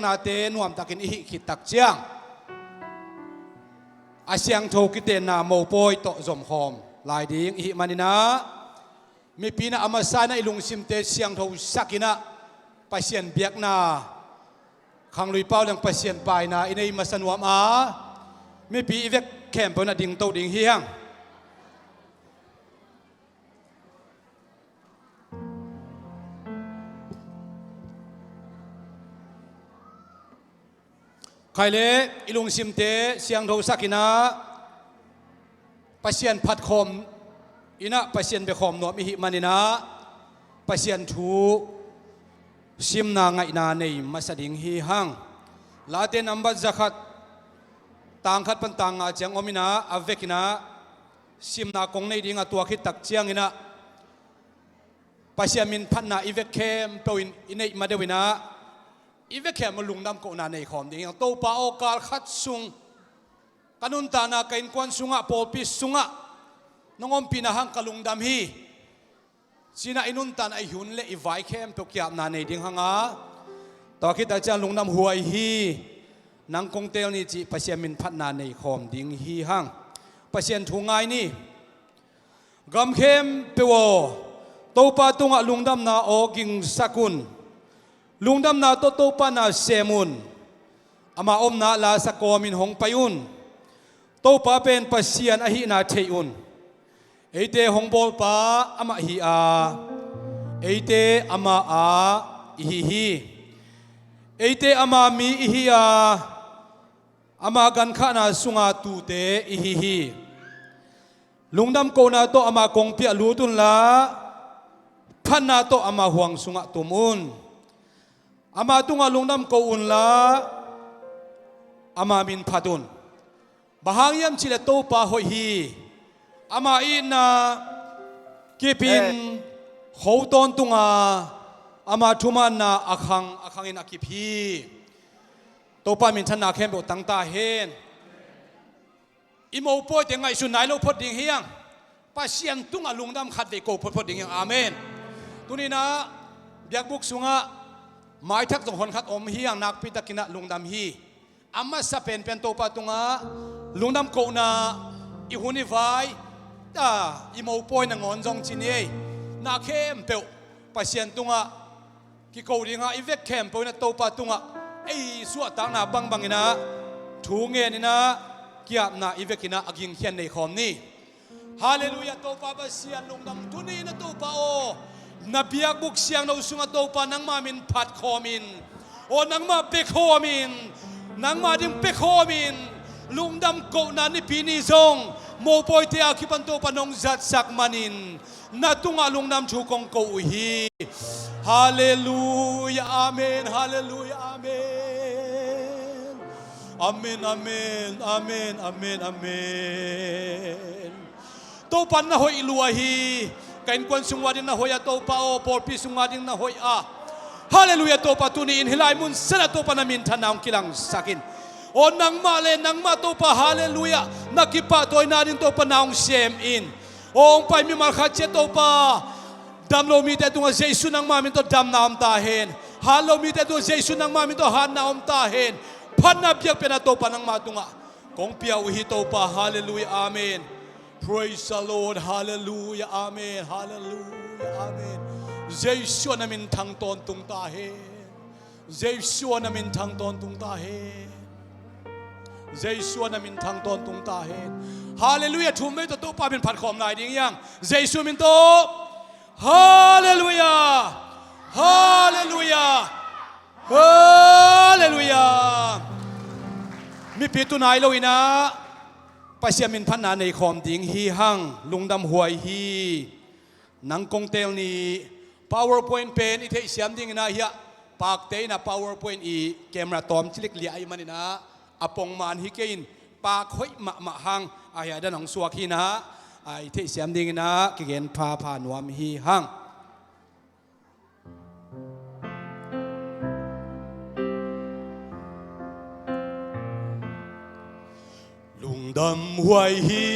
นาเตนวมตักินอิขิตักเจียงอาเซียงโทกิเตนาโมโปยโตจอมหอมลายดิ้งอิมันนะมีปีน่าอามาซานะอิลุงซิมเตเซียงโทสักินะปัสเซียนเบียกนาขังลุยเป้าเรื่องปัสเซียนปลายนาอินเอมาสนวมามีปีอีเวกแคมเปญดิ่งโตดิ่งเฮียงใครเล่อิลุงซิมเตเสียงโทสักินะปัสเซียนพัดคมอินะปัสเซียนเบคอมโนมิหิมันนะปัสเซียนทูซิมนาไงนาในมาสดิ่งฮีฮังลาเตนัมบัดจักรต่างขัดปันต่างอาจังอมินาอเวกินะซิมนากงในดิ่งตัวคิดตักเจียงอินะปัสเซียนมินพันนาอีเวกเคมเปวินอินะมาเดวินะอีเวกแค่มาลุงดำกูนาในคอมดิ่งตัวป้าโอกาลขัดซุงกันุนตานากินควันซุงะโปปิซุงะน้องอมปีนาหังกลุงดำฮีสินาอินุนตานไอหุ่นเล่อีไวเข้มตัวเกียบนาในดิ่งหังอาต่อคิดอาจารย์ลุงดำหัวฮีนังคงเตลนี่จีปัสเซียมินพัดนาในคอมดิ่งฮีหังปัสเซียนทุ่งไงนี่กำเข้มเปวตัวป้าตุงะลุงดำนาโอกิงสกุลลุงดำนาโตปานาเซมุนอามาอมนาลาสกอมินหงไปอุนโตปาเป็นปัสเซียนอหินาเทอุนเอเตหงบอลปาอามาฮีอาเอเตอามาอาอิฮิเอเตอามามีอิฮิอาอามากันขานาสุงาตูเตอิฮิลุงดำโกนาโตอามาคงเปียลูตุนลาพันนาโตอามาห่วงสุงาตุมุนอามาตุงาลุงดำโกอุนลาอามามินพัดุนบางยามชิเลโตปาหอยฮีอามาอินากีปินโหตอนตุงาอามาทุมานาอาคังอินอากิพีโตปามินชนะเข้มโบตั้งตาเฮนอิโมโปยเตงไงสุนัยโลพดดิ่งเฮียงปัสเซียนตุงาลุงดำขัดเดโกพดดิ่งเฮียงอาเมนตุนี้นะเบียกบุกสุงะหมายทักตรงคนขัดอมเฮียงนักพิตากินะลุงดำฮีอามาสเป็นโตปาตุงาลุงดำโกนาอิหุนิไวอิโมปอยนงอนจงจินีนาเข้มเปวปัสเซียนตุงะกิโกดิงะอีเวกเข้มเปวนะโตปาตุงะไอสัวต่างนาบังนะทูเงินนะเกียบนาอีเวกินะอากิงเขียนในคอมนี้ฮาเลลูยาโตปาปัสเซียนลุงดำตุนีนะโตปาโอนาเบียกบุกเสียงเราสุงโตปานังมามินพัดคอมินโอนังมาเปคอมินนังมาดิมเปคอมินลุงดำโกนันนี่ปีนี้ทรงโมปอยเตียคิปันโตปนงจัดสักมันินนาตุงาลุงดำชูกงโกฮีฮาเลลูยาอาเมนฮาเลลูยาอาเมนอาเมนอาเมนอาเมนอาเมนอาเมนโตปันนะหอยลัวฮีกันควนสุงวาดินนะหอยโตปาโอปอปิสุงวาดินนะหอยอาฮาเลลูยาโตปาตุนีอินฮิลายมุนสนะโตปานามินทนาวกิลังสักินโอ้นังมาเลนังมาโตปาฮาเลลูยานักกิปะตัวนาดินโตปานาวเซมอินโอ้ไปมีมาขัดเจโตปาดำโลมีแต่ตัวเจสุนังมามินโตดำนามตาเฮนฮาโลมีแต่ตัวเจสุนังมามินโตฮานนามตาเฮนพันนับเปียกเป็นโตปานังมาตุงะกงเปียวฮิโตปาฮาเลลูยาอาเมน Praise the Lord Hallelujah Amen Hallelujah Amen เจสุนามินทางตอนตุงตาเฮเจสุนามินทางตอนตุงตาเฮเจสุนามินทางตอนตุงตาเฮฮาเลลูยาทุ่มไม่ตัวโตปาเป็นผัดขอมนายดิ้งยังเจสุมินโตฮาเลลูยาฮาเลลูยาฮาเลลูยามีปีตุนายโลอินะปัสเซียมินพันนาในคอมดิ้งฮีหังลุงดำหวยฮีนังกงเตลนี PowerPoint เป็นอิเทเสียมดิ้งนะเฮียปากเตนะ PowerPoint อีเกมระตอมชิลิกเลียไอมันนะอปงมานฮิเกอินปากหอยมะหังอายาดันของสวากีนะไอเทเสียมดิ้งนะกิเกนพาหนวมฮีหังลุงดำหวยฮี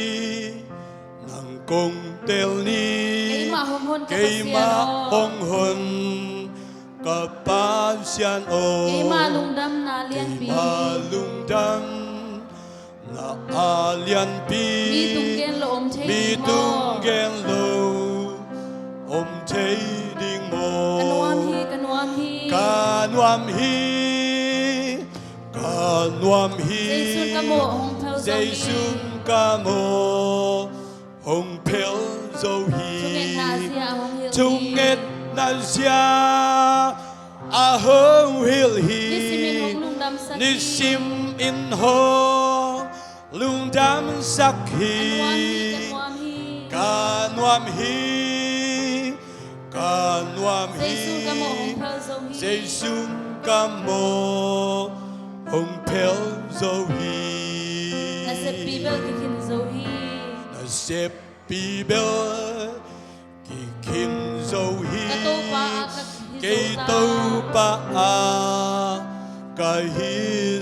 นังกงเตลนีเกยมาฮงฮน kapasyan o kay malungdam na alian pi malungdam na alian pi mi tunggen lo om chei mi mo tunggen lo om chei ding mo kanwam hi kanwam hi kanwam hi Jaisun ka mo hong thau zo hi Jaisun ka mo hong phel zo hi chung et na sia hong hil hi chung et na sia hong hil hi Nisimin hong lungdam sak nisim in hong lungdam sak hi kanwam hi kanwam hi Jaisun ka mo hong thau zo hi Jaisun ka mo hong phel zo hi na se bibel ki kin zo hi na sep bibel ki kin zo hi ka to pa cây tâu pa a cái hi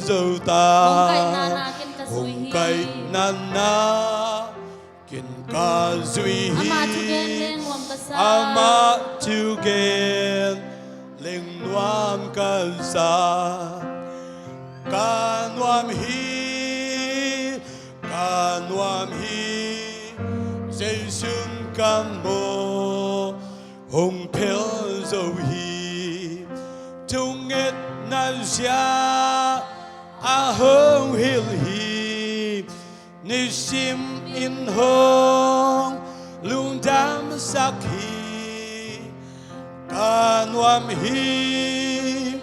dâu ta hong kai na na kin ka zui hi hong cây na na kin ca duy ama chu hi gen leng wam ka sa ama chu gen leng nuam ka sa ka nuam hi Jaisun ka mo hong phel zo hi chung et na sia hong hil hi nisim in hong lungdam sak hi kanwam hi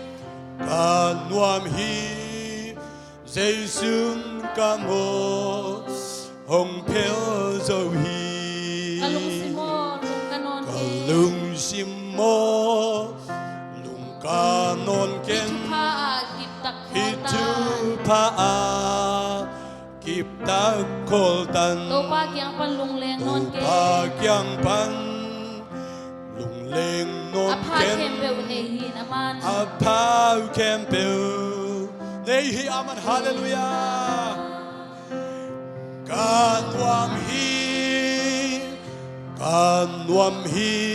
Jaisun ka mo hong phel zo hi kalung si mo lung kanon lung kanon ken pa kip tak hitu pa a kip tak koltan to pa kyang pan lung leng non ke pa kyang pan lung leng non apa ken kem be ne hin aman apa kem pe nei hi aman hallelujah kanwam hi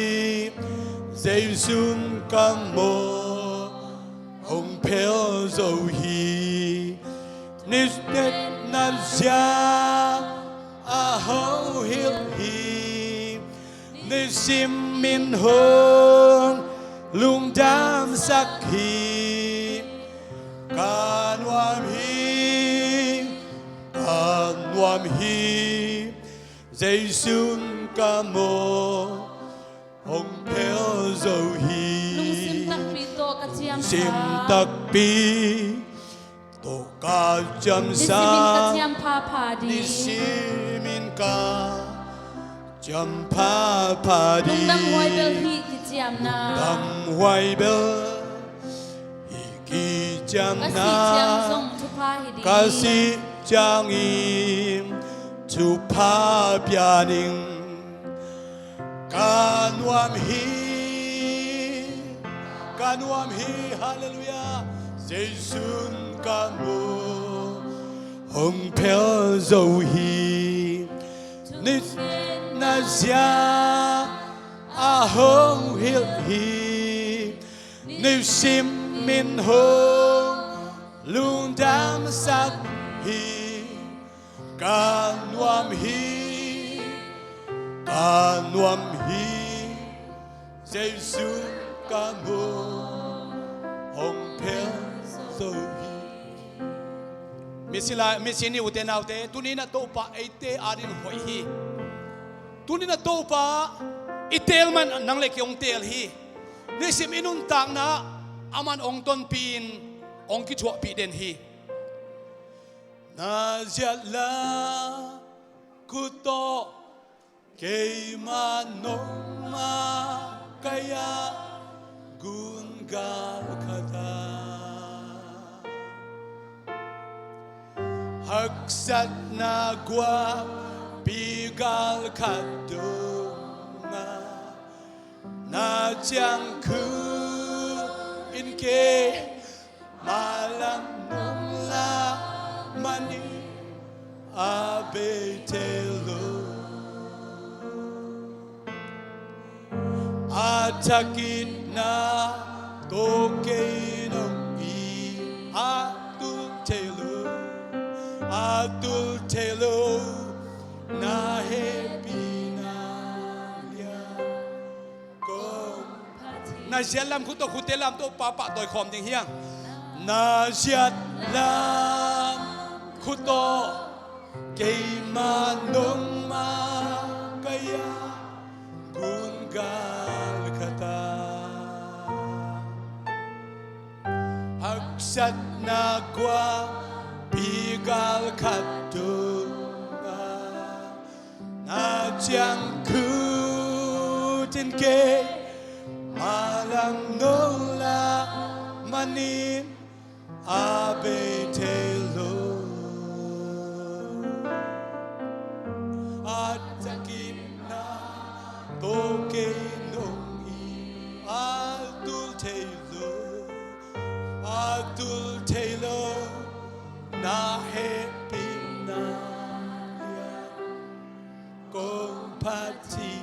Jaisun ka mo hong phel zo hi nis net na sia hong hil hi nisim min hong lungdam sak hi kanwam hi Jaisun ka mo hong phel zo hi lung sim tak pi to ka chiam sim tak pi to ka cham sa nisimin ka chiam pa pa di nisimin ka cham pa di lung dam hoi bel hi ki chiam na dam hoai bel hi ki cham ka na si chiam song thu pa hi di ka si chang im chu pa pya ning kanwam hi hallelujah Jaisun ka mo hong phel zo hi nit na sia hong hil hi nisim min hong lungdam sak hi kanwam hi Jaisun ka mo hong phel zo hi misini uten autte tunina to pa ate arin hoi hi tunina to pa itel man nang le kyong tel hi nisim inun tang na aman ong ton pin ong ki chua pi den hi na jala kuto kay manong kaya gungal kata hagsat na gwa bigal kadunga na jang ku inke malam nung la mani abetelo atakit na Tokeno I Atul Telo Na Hepina Lia Kom Na Jalam Kuto Kutelam To Papa Toy Kom Ding Hiang Na Jalam Kuto Kay Manong Ma Kaya Gungal Kata Aksat na kwa Bigal Katunga Na Jiang Kutin Ke Malang Nola Manin Abe Telo Atakim na Toke Nongi Atul Telo Atul Telo Na Happy Na Kompati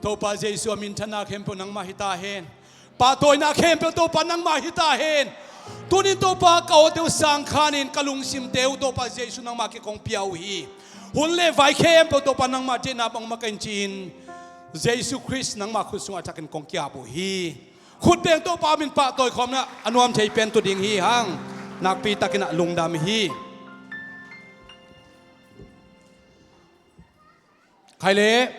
Topa Jesu Amintana Kempo Nang Mahitahen Patoy na Kempo Topa Nang Mahitahen Tunin Topa Kao Teo Sangkanin Kalung Sim Teo Topa Jesu Nang Makikong Piauhi Hunle Vai Kempo Topa Nang Matina Bang Makanchin Jesu Christ Nang Makusung Atakin Kong Kiabuhi Khut Beng Topa Min Patoy Kom Na Anuam Chay Pen Tu Ding Hi Hang Nakpita Kina Lungdam Hi Kaile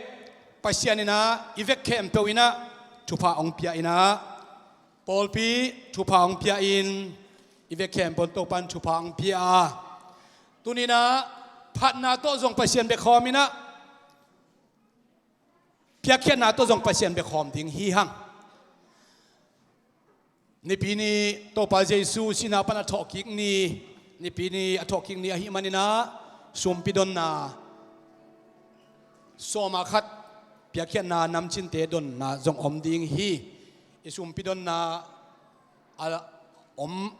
Pasianina Ivek Kempo Ina Tupa Ong Pia Ina Polpi Tupa Ong Pia In Ivek Kempo Topan Tupa Ong Pia Tunina Patna To Zong Pasian Bekom Ina Pia Kian Na To Zong Pasian Bekom Ding Hi Hang Ni pini Topa Jesu Sinapan Atokik Ni pini Atokik Ni Ahimanina Sumpidon Na Somakat Piakian Na Namchin Te Don Na Zong Om Ding Hi Isumpidon Na Om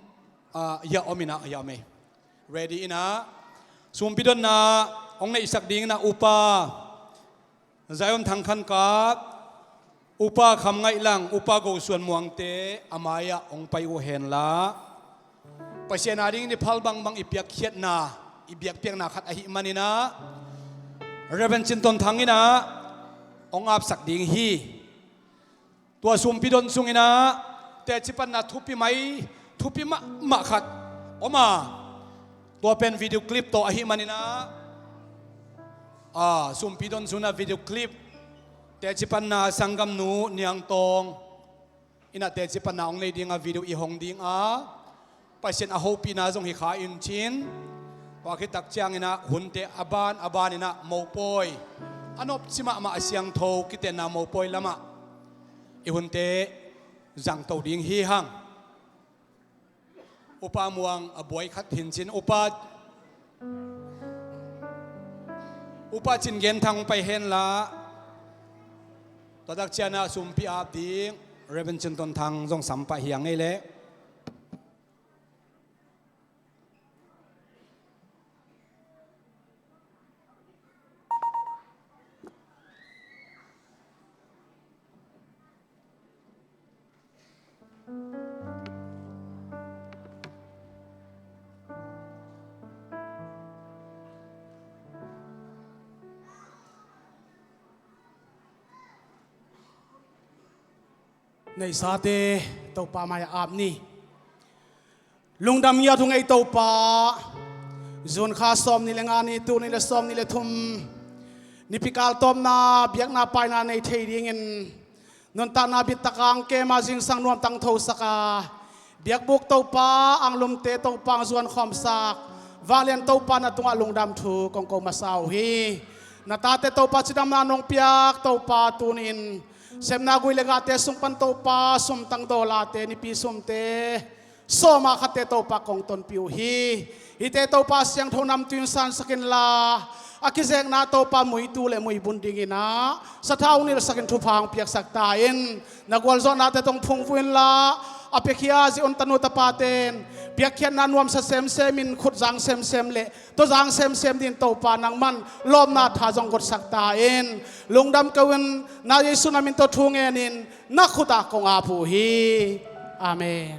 Ya Omina Ya Me Ready Ina Sumpidon Na Ong Na Isak Ding Na Upa Zayon Tangkan Kap Upa Kam Ngai Lang Upa Go Suan Muang Te Amaya Ong Pai U Hen La Pasien Ading Ni Palbang Bang Ipiak Kiat Na Ibiak Piang Na Khat Ahi Manina Reverend Chinton Thangina Ong Ap Sak Ding Hi Tua Sumpidon Sungina Te Chipan Na Thupi Mai Thupi Ma Khat Oma Tua Pen Video Clip To Ahi Manina Sumpidon Suna Video Clip Te Chipan Na Sangam Nu Niang Tong Ina Te Chipan Na Ong Lei Ding A Video I Hong Ding A Pasien A Hopi Na Zong Hi Kha In Chin Wakitak Chiang Ina Hunte Aban Ina Mopoi Anop Sima Ma Asyang Tho Kite Na Mopoi Lama I Hunte Zang Tau Ding Hi Hang Upa Muang Aboy Khat Hin Chin Upa Chin Gen Thang Pai Hen La Tadak Chiana Sumpi Ap Ding Reverend Chinton Thang Zong Sampa Hiang Ei Le Nei sate topa maya apni lungdam ya thung ei topa zon kha som ni lengani tu ni le som ni le thum ni pikal tom na biak na pai na nei thei ding in non ta na bit takang ke ma jing sang nuam tang tho saka biak buk topa ang lum te topa zuan khom sak valian topa na tunga lungdam thu kong ko masau hi na ta te topa chidam na nong piak topa tunin Sem na gui lega te sum pan topa sum tang dola te ni pi sum te soma khate topa kong ton piu hi ite topa siang thonam tin san sakin la akizeng na topa mui tu le mui bundingina sathau ni sakin thu phang piak sak ta in nagwal zon na te tong phung fuin la อเปียขียจิอนตนุตปาเตนเปียขียนนันวมเซมเซมินขุดจังเซมเลตัวจังเซมดินโตปานังมันลมนาทาจงกดสักตาเอ็นลงดำกวินนาเยซูนามินโตทุงเอนินนักขุตากงอาภูฮีอาเมน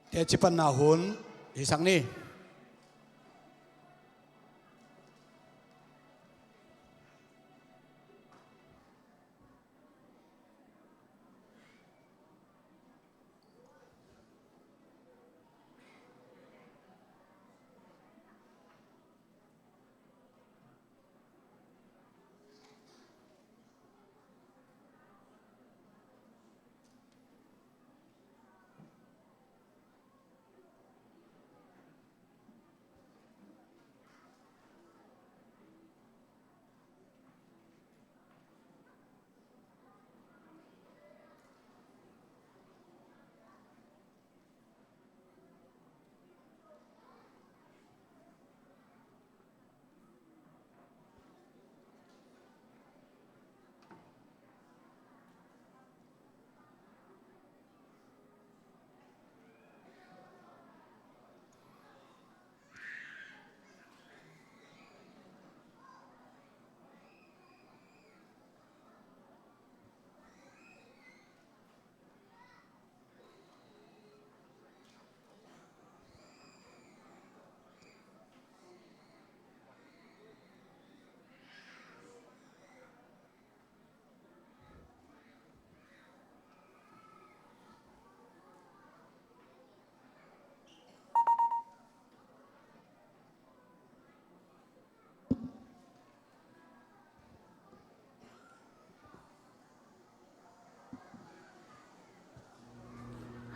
เดี๋ยวจิปันนาหุนอีสังนี้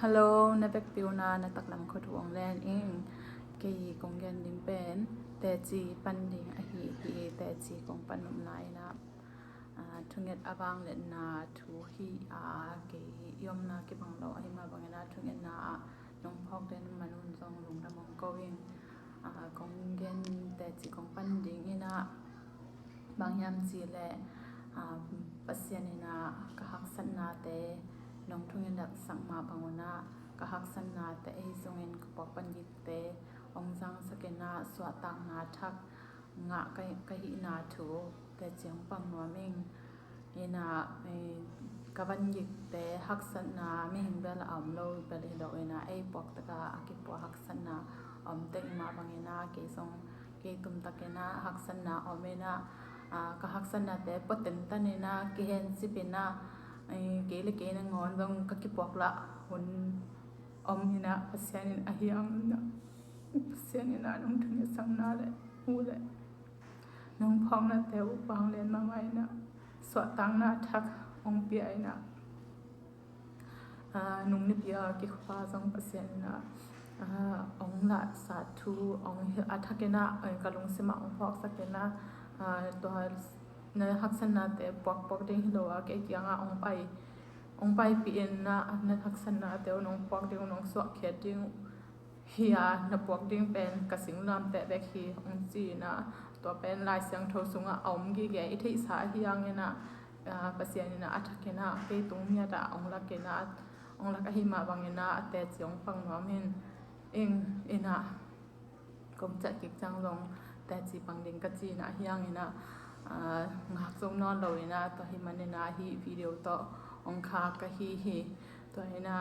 ฮัลโหลนับปิวนานัตักลำขดวงแลนเองกีกงยันดิงเป็นแต่จีปันดิงอหิฮีแต่จีกงปันนมนายนะทุงเงินอบางเลนนาทูฮีกียมนากิบังโลอหิมาบังนาทุงเงินนาน้องพอกเดนมนุนจงลุงดำมงกวิงกงยันแต่จีกงปันดิงอินะบางยามจีแลปัสยานินากะฮักสันนาเตน้องทุ่งยันดักสังมาบังวนะกะฮักสันนาแต่ไอทรงเงินกปอกปัญญิเตองจังสเกนาสวตังนาทักงะกะหินาถูแต่เจียงปังนัวมิงยินากะบัญญิแต่ฮักสันนาไม่เห็นเบลอมโลเบลดอกนะไอปอกตะกาอากิปวฮักสันนาเตมาบังเนาเกทรงเกตุมตะเกนาฮักสันนาเมนากะฮักสันนาแต่ปเต็มตันนาเกเห็นสิเป็นนาเกลเกนงอนบังกะกิปวกละหุนหินะปัสยานินอหิยังนะปัสยานินะน้องทุนสังนาเลยหูเลยน้องพองนะแต่อุปังเรียนมาไว้นะสวดตังนาทักองเปียนะนุ่งนิบยากิขวาจังปัสยานินะองละสาธุองอัฐเกนะกะลงสิมาองพอกสักเกนะตัวในฮักษณะแต่ปอกดิ้งโลอาเกยยังองไปปีนนะในฮักษณะแต่น้องปอกดิ้งน้องสวกเขียดดิ้งเฮียนับปอกดิ้งเป็นกสิงลำแต่แบกฮีองจีนะตัวเป็นลายเสียงโทสุงอมกีแกอิทธิสาเฮียงนะปัสยานินะอัฐเกนะเกยตุงเมียดาองลักเกนะองลักหิมาบังนะแต่เจียงฟังน้อมินเองนะกงจัดกิจจังลงแต่จีปังดิ้งกจีนะเฮียงนะงักทรงนอนเลยนะตัวหิมันนะฮีวิดีโอต่อองคากะฮีตัวนะ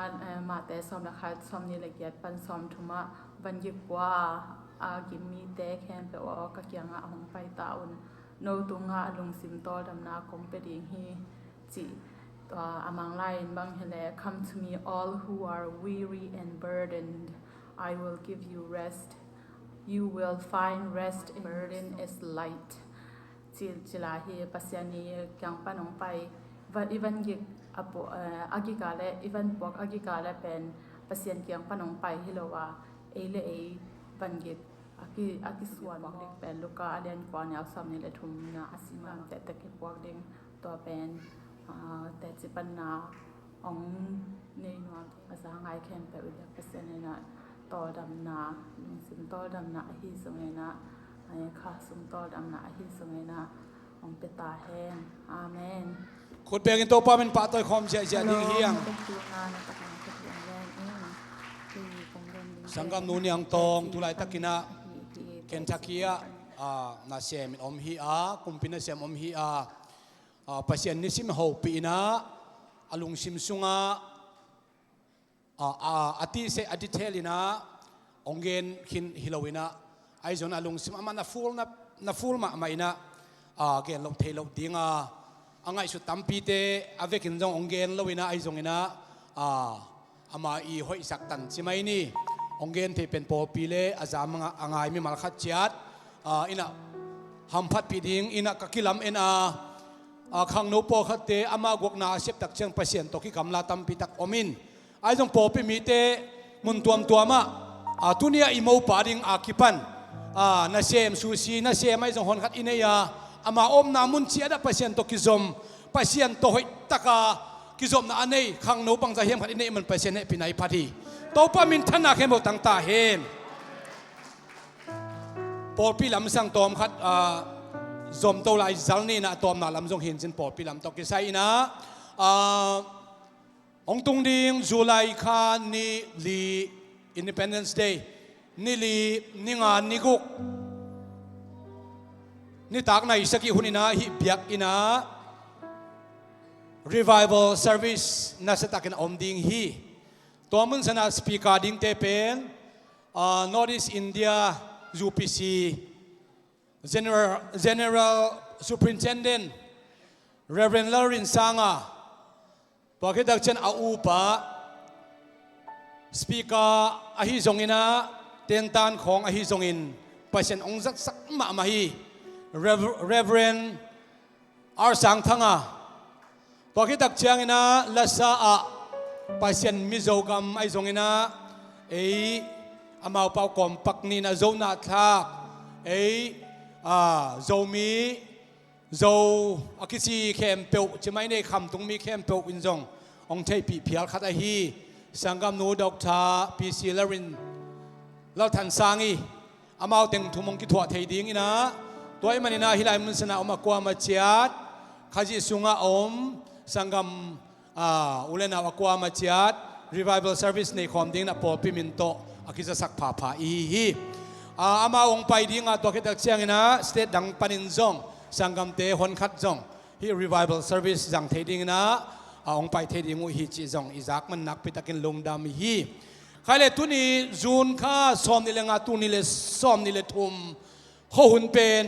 มาแต่ซ้อมราคาซ้อมนี่ละเอียดปันซ้อมทุมาบันยึกว่ากิมมีแต่แค่เปว่ากะเกียงองไปตาอุนโนตุงลงสิมโตดำนาคงไปดิงฮีจีตัวมังไลน์บางเฮเล Come to me all who are weary and burdened I will give you rest you will find rest burden is lightจิลาเฮปัสยานียังปนองไปวันอีวันยิกอากิกาเลอีวันปอกอากิกาเลเป็นปัสยานยังปนองไปฮิโลวาเลวันยิกอากิสวนบอกเด็กเป็นลูกาเลียนกวนยาวซ้ำนี่เลยทุ่มนาอาศิมามแต่ตะกี้ปอกเด้งตัวเป็นแต่จิปันนาองในนวลภาษาไงแข่งไปวิทยาปัสยานีนะต่อดำนาสิมต่อดำนาฮิสงเงนะข้าสุงต่อดำนาฮิสงเงนะ องเปตาแห้งอาเมน ขุดเบียงตัวป้าเป็นป้าตัวคอมเสียดิ้งเฮียงสังกัมนูนี่ยังตองตุลายตักกินะเคนทักกี้นาเซมินอมฮีอาคุมพินาเซมอมฮีอาปัสยันนิสิมหูปีนะอลุงซิมซุงอาทิเซอดิเทลินะองเกนขินฮิโลวินะไอจอนอลุงซิมอามันนาฟูลมาไม่นะเกนลงเทลดิ้งang ay sutam pite avec injong ongen lawina ay jongina ama I hoi saktan chimai ni ongen te pen po pile azam angay mi malkhat chiat ina hamphat piding ina kakilam ena khang no po khatte ama gok na sep tak chang pasien to ki kamla tam pitak omin ay jong po pi mi te mun tuam tuama tunia imo paring akipan na sem susi na sem ay jong hon khat ineya ama om namun siada pasien to kizom pasien to hoi taka kizom na anei khang no pang jahem khat inei man pasien ne pinai phathi to pa min thana khemo tang ta hen por pi lam sang tom khat zom to lai zalni na tom na lam jong hin chin por pi lam to ki sai na ong tung ding July kha ni li Independence Day ni li ninga niguk ni tak na isaki hunina hi biak ina revival service na sa takin omding hi tomun sana speaker ding te pen Northeast India UPC General Superintendent Reverend Lauren Sanga pakidak chen aupa speaker ahi zongina tentan khong ahi zongin pasen ongjak sak ma mahi Reverend R. Sangthanga pakitak chiangina lasa pasien mizogam ay zongina amaw pau kompak ni na zona thak zomi zo akisi kempeu chimai ne kham tung mi kempeu injong ong thei pi phial khat a hi sangam nu Dr. PC Larin lau than sangi amaw teng thumong ki thwa thei ding ina toy manina hilai mun sana oma kwa ma chiat khaji sunga om sangam ulena akwa ma chiat revival service nei khom ding na pol piminto akiza sak pha pha hi ama ong pai ding to khitak chiangina state dang panin zong sangam te hon khat zong hi revival service jang thei ding na ong pai thei ding hi chi zong izak man nak pitakin lungdam hi khale tuni jun kha som ni lenga tuni le som ni le thum ho hun pen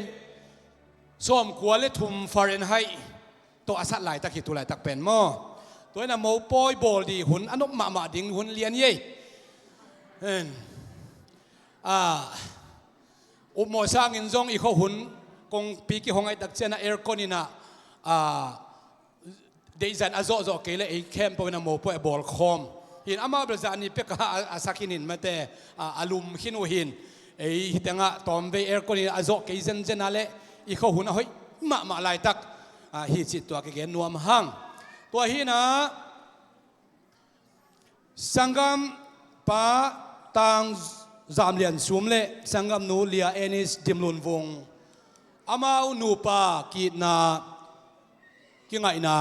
som kwa le thum Fahrenheit to asat lai tak hi tu lai tak pen mo toy na mo poi bol di hun anop ma ding hun lian ye mo sang in zong I kho hun kong pi ki hongai tak chena aircon ina deizan azo zo kele e kem po na mo po e bol khom hin ama brazani pe ka asakinin mate alum khinu hin hitenga tombe aircon ina azo ke zen zenale I kho hun hoi ma lai tak hi chi to ke gen nuam hang to hi na sangam pa tang zam lian sum le sangam nu lia enis dimlun vong amau nu pa ki na ki ngai na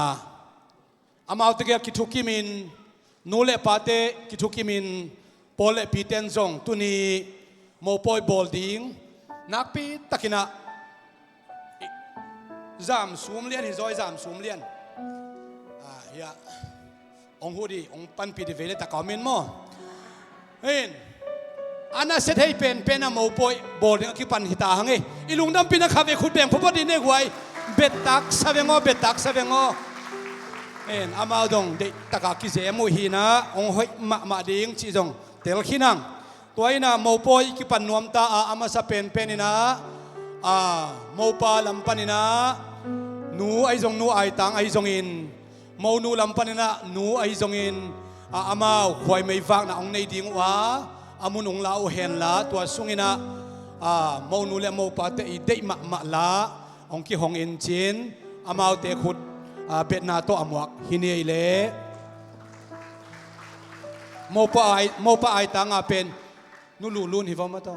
amau te ki thukimin nu le pa te ki thukimin pole pi ten zong tuni mo poi bolding nak pi takina zam sum lian hi zoi zam sum lian ya ong hudi ong pan pi de vele ta kamin mo hin ana set hei pen a mo poi bol ki pan hita hange ilung dam pina khave khut beng pho di ne huai betak savengo en ama dong de taka ki je mu hi na ong hoi ma ding chi jong tel khinang toina mo poi ki pan nuam ta ama sa pen ina mo pa lam panina nu ai jong nu ai tang ai jong in mo nu lam panina nu ai jong in ama khoi mai wak na ong nei ding wa amun ong lau hen la tua sungina mo nu le mo pa te I dei ma la ong ki hong in chin amau te khut bet na to amwak hini le mo pa ai tanga pen nu lu lun hi va ma to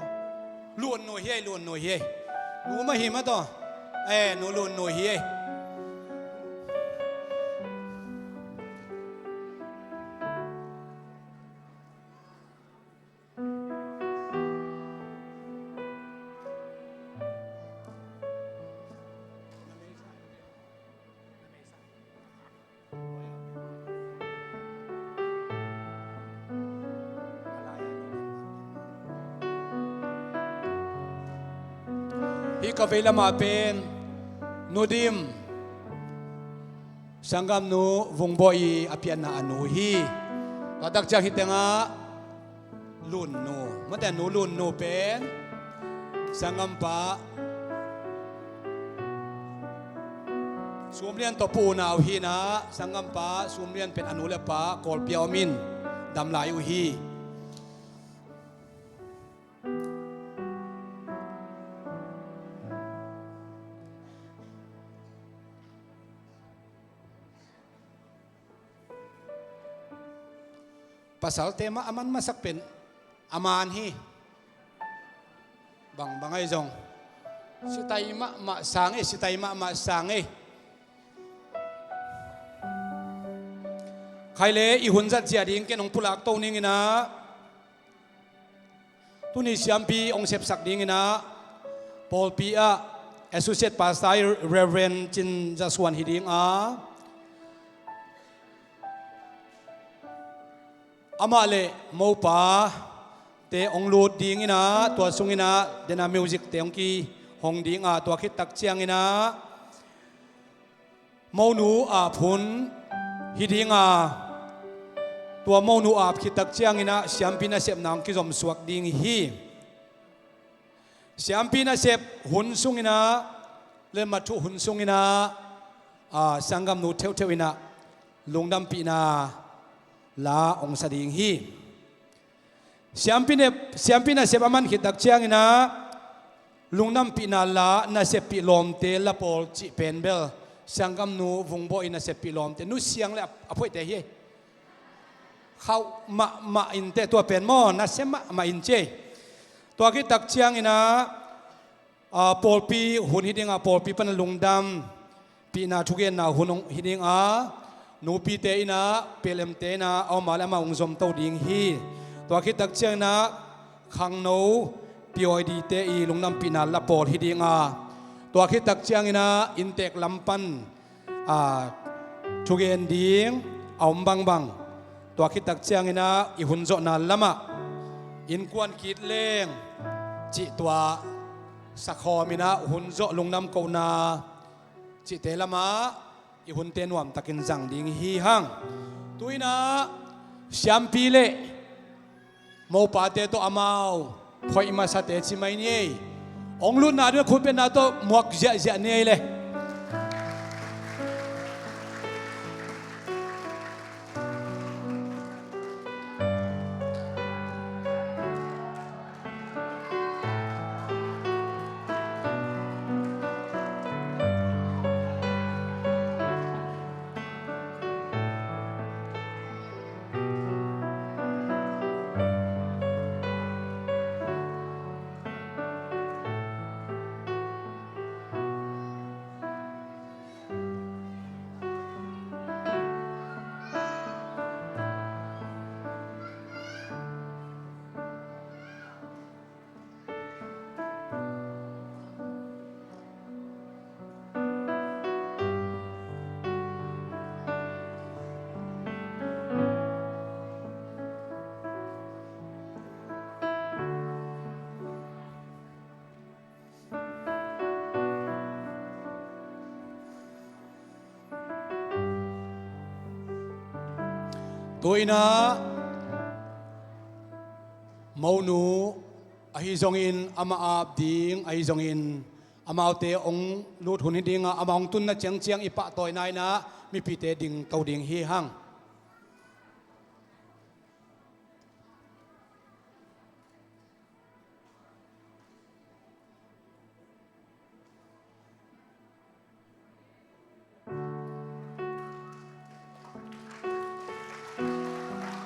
luon no hi nu ma hi ma to นูลุนนูเฮียฮีก็เวลามาเป็นนูดิมสังกัมนูวงบอยอภิญนาอนุฮีก็ตักจากฮิตงะลุนนูเมื่อแต่นูลุนนูเป็นสังกัมปะสวมเรียนตัวปูนาอุฮีนะสังกัมปะสวมเรียนเป็นอนุเลปะกอลเปียวมินดำลายอุฮีภาษาเตมะอามันมาสักเป็นอามานฮีบางไอ้จงสิไตมะสังเอสิไตมะสังเอใครเลยอีหุ่นจัดเจียดิ้งแกนองปุลักโตนิ่งนะตุนิสยามปีองเซปสักดิ้งนะปอลปีอะแอสโซเชตพาสไตร์เรเวนจินจัสวันฮิดิ้งอามาเลโมปาเตองลูดดิ้งนะตัวสุงนะเดนามิวสิกเตองกีหงดิ้งตัวคิดตักเจียงนะโมนูพุนฮิดิ้งตัวโมนูคิดตักเจียงนะเสียมปีน่าเสพนางกิจอมสวกดิ้งฮีเสียมปีน่าเสพหุ่นสุงนะเล่นมาทุหุ่นสุงนะสังกัมนูเทวนะลุงดำปีนาลาองสดิ่งฮีเสียมปีน่าเสพอามันคิดตักเจียงนะลุงดำปีนาลาน่าเสพปีลมเตละปอลจิเป็นเบลสังกัมนูวงบอยน่าเสพปีลมเตนุเสียงเลยอภัยแต่เฮเขามาอินเตตัวเป็นมอนะเสมาอินเจตัวคิดตักเชียงนะปอลปีหุ่นฮิดิงปอลปีปนลุงดำปีนาทุกเย็นนะหุ่นฮิดิงนูปีเตนะเปลมเตนะเอามาแล้วมาองสมโตดิ่งฮีตัวคิดตักเชียงนะขังโนปีออยดีเตอีลุงดำปีนาละปอลฮิดิงตัวคิดตักเชียงนะอินเตกลำปันทุกเย็นดิ่งเอาบังตัวคิดตักเชียงนะอีหุ่นโจนันละมะอินกวนคิดเล่งจิตัวสักคอมินะหุ่นโจลงน้ำกูนาจิเตละมะอีหุ่นเตนวมตักินจังดิ่งฮีฮังตุยนะเสียมปีเล่โมปาเตโตอามาวคอยมาสเตชิไม่เนี่ยองลุนนาด้วยคุณเป็นนาโตหมวกเจเนี่ยเลยตัวนะมอนูอหิจงอินอามาอาบดิ้งอหิจงอินอามาเอาเตองลูดหุ่นหิดิ้งอามาองตุนนะเจียงอีปะต่อยนายนะมีปีเตดิ้งเตาดิ้งฮีฮัง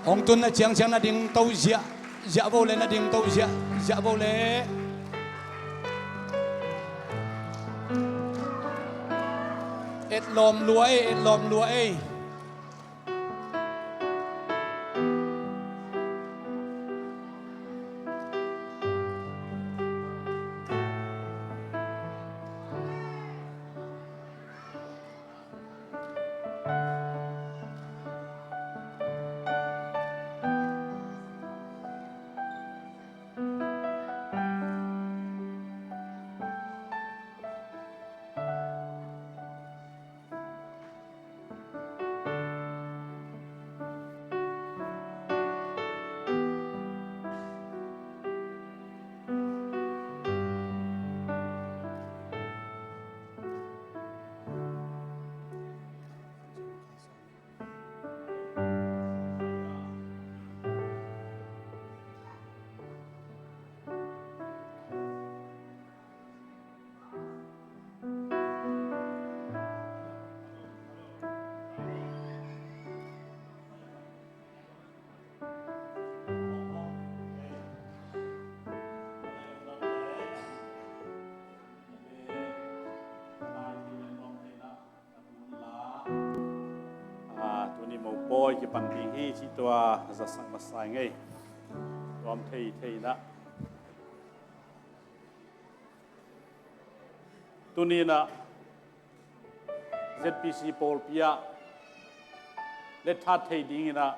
องตุนนะเจียงนะดิ้งเตาเจียโบเลนะดิ้งเตาเจียโบเล เอ็ดลมรวยเอ็ดลมรวยตัวนี้หมูปอยจะปันดีที่ที่ตัวจะสั่งมาใส่ไงรวมเทนะตัวนี้นะ ZPC โปลเปียเล็ดทัดเทดิ้งนะ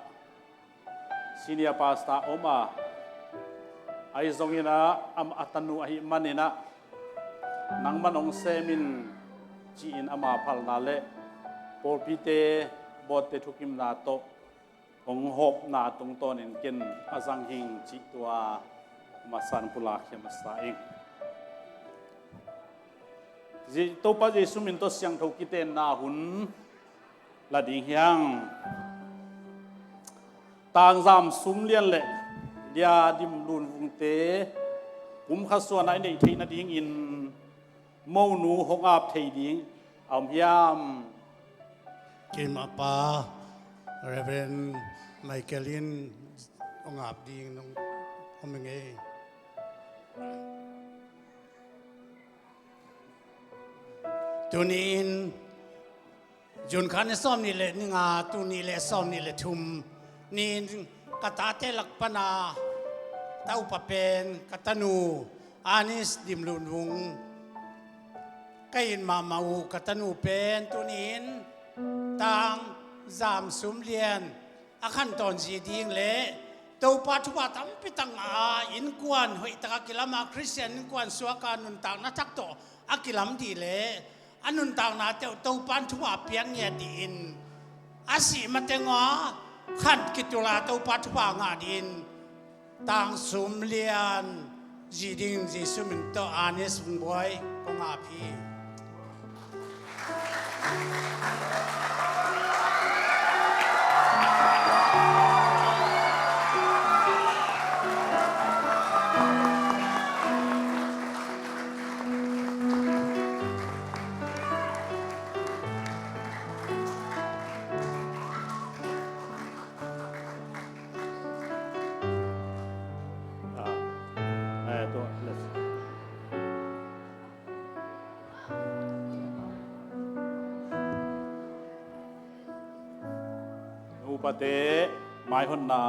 ซีเนียปาสตาออกมาไอซงนะอัตนูไอมันนะนังมันองเซมินจีนอามาพัลนาเลโปลปีเตบทเตทุกิมนาโตองหบนาตรงต้นเองกินอาจังหิงจิตัวมาสันปุลาเขมาสตาเองจิตัวปัจจุบันมินตัวเสียงทุกิเตนนาหุนละดิ่งเฮียงต่างจำสุมเลียนเละเดียดิมลุนวุงเตผมข้าส่วนไหนในที่นาดิ่งอินโมนูหงอาบเทดิ่งเอาพยายามกินมาปาเรเวนไมเคิลินองอาบดีน้องอมเงยตัวนี้จุนขันซ้อมนี่แหละนี่งาตัวนี้แหละซ้อมนี่แหละทุมนี่กตาเตลักปนาเต้าปะเป็นกตนูอานิสดิมลุนวงก็ยินมาอูกตนูเป็นตัวนี้ต่างจามสุมเลียนอาคันตอนจีดิ้งเละตัวปัจจุบันทำพิตังอินกวนหอยตะกิลามาคริสเตียนอินกวนสวาการนุนต่างนักโตอากิลามดีเละอันนุนต่างนาเตตัวปัจจุบันเพียงเนี่ยดินอาศิมาเตงอขันกิตุลาตัวปัจจุบันงาดินต่างสุมเลียนจีดิ้งจีสุมินตัวอานิสบุญบอยกงอาพี ปะเตไม้หนนา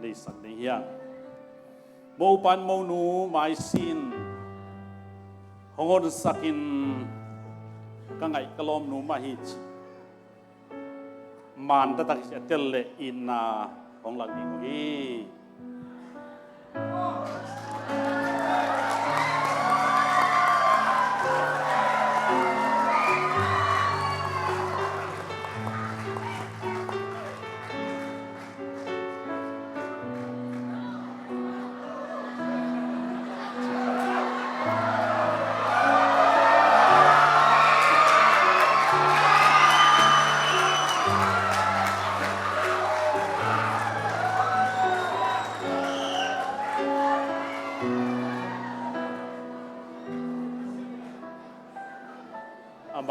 ลิสันนิยงโมปันโมนูไม้สินหงอดสักินกังไงกลอมนูมาฮิจมันตะตักเตลเลอินนาของหลังนี้ฮี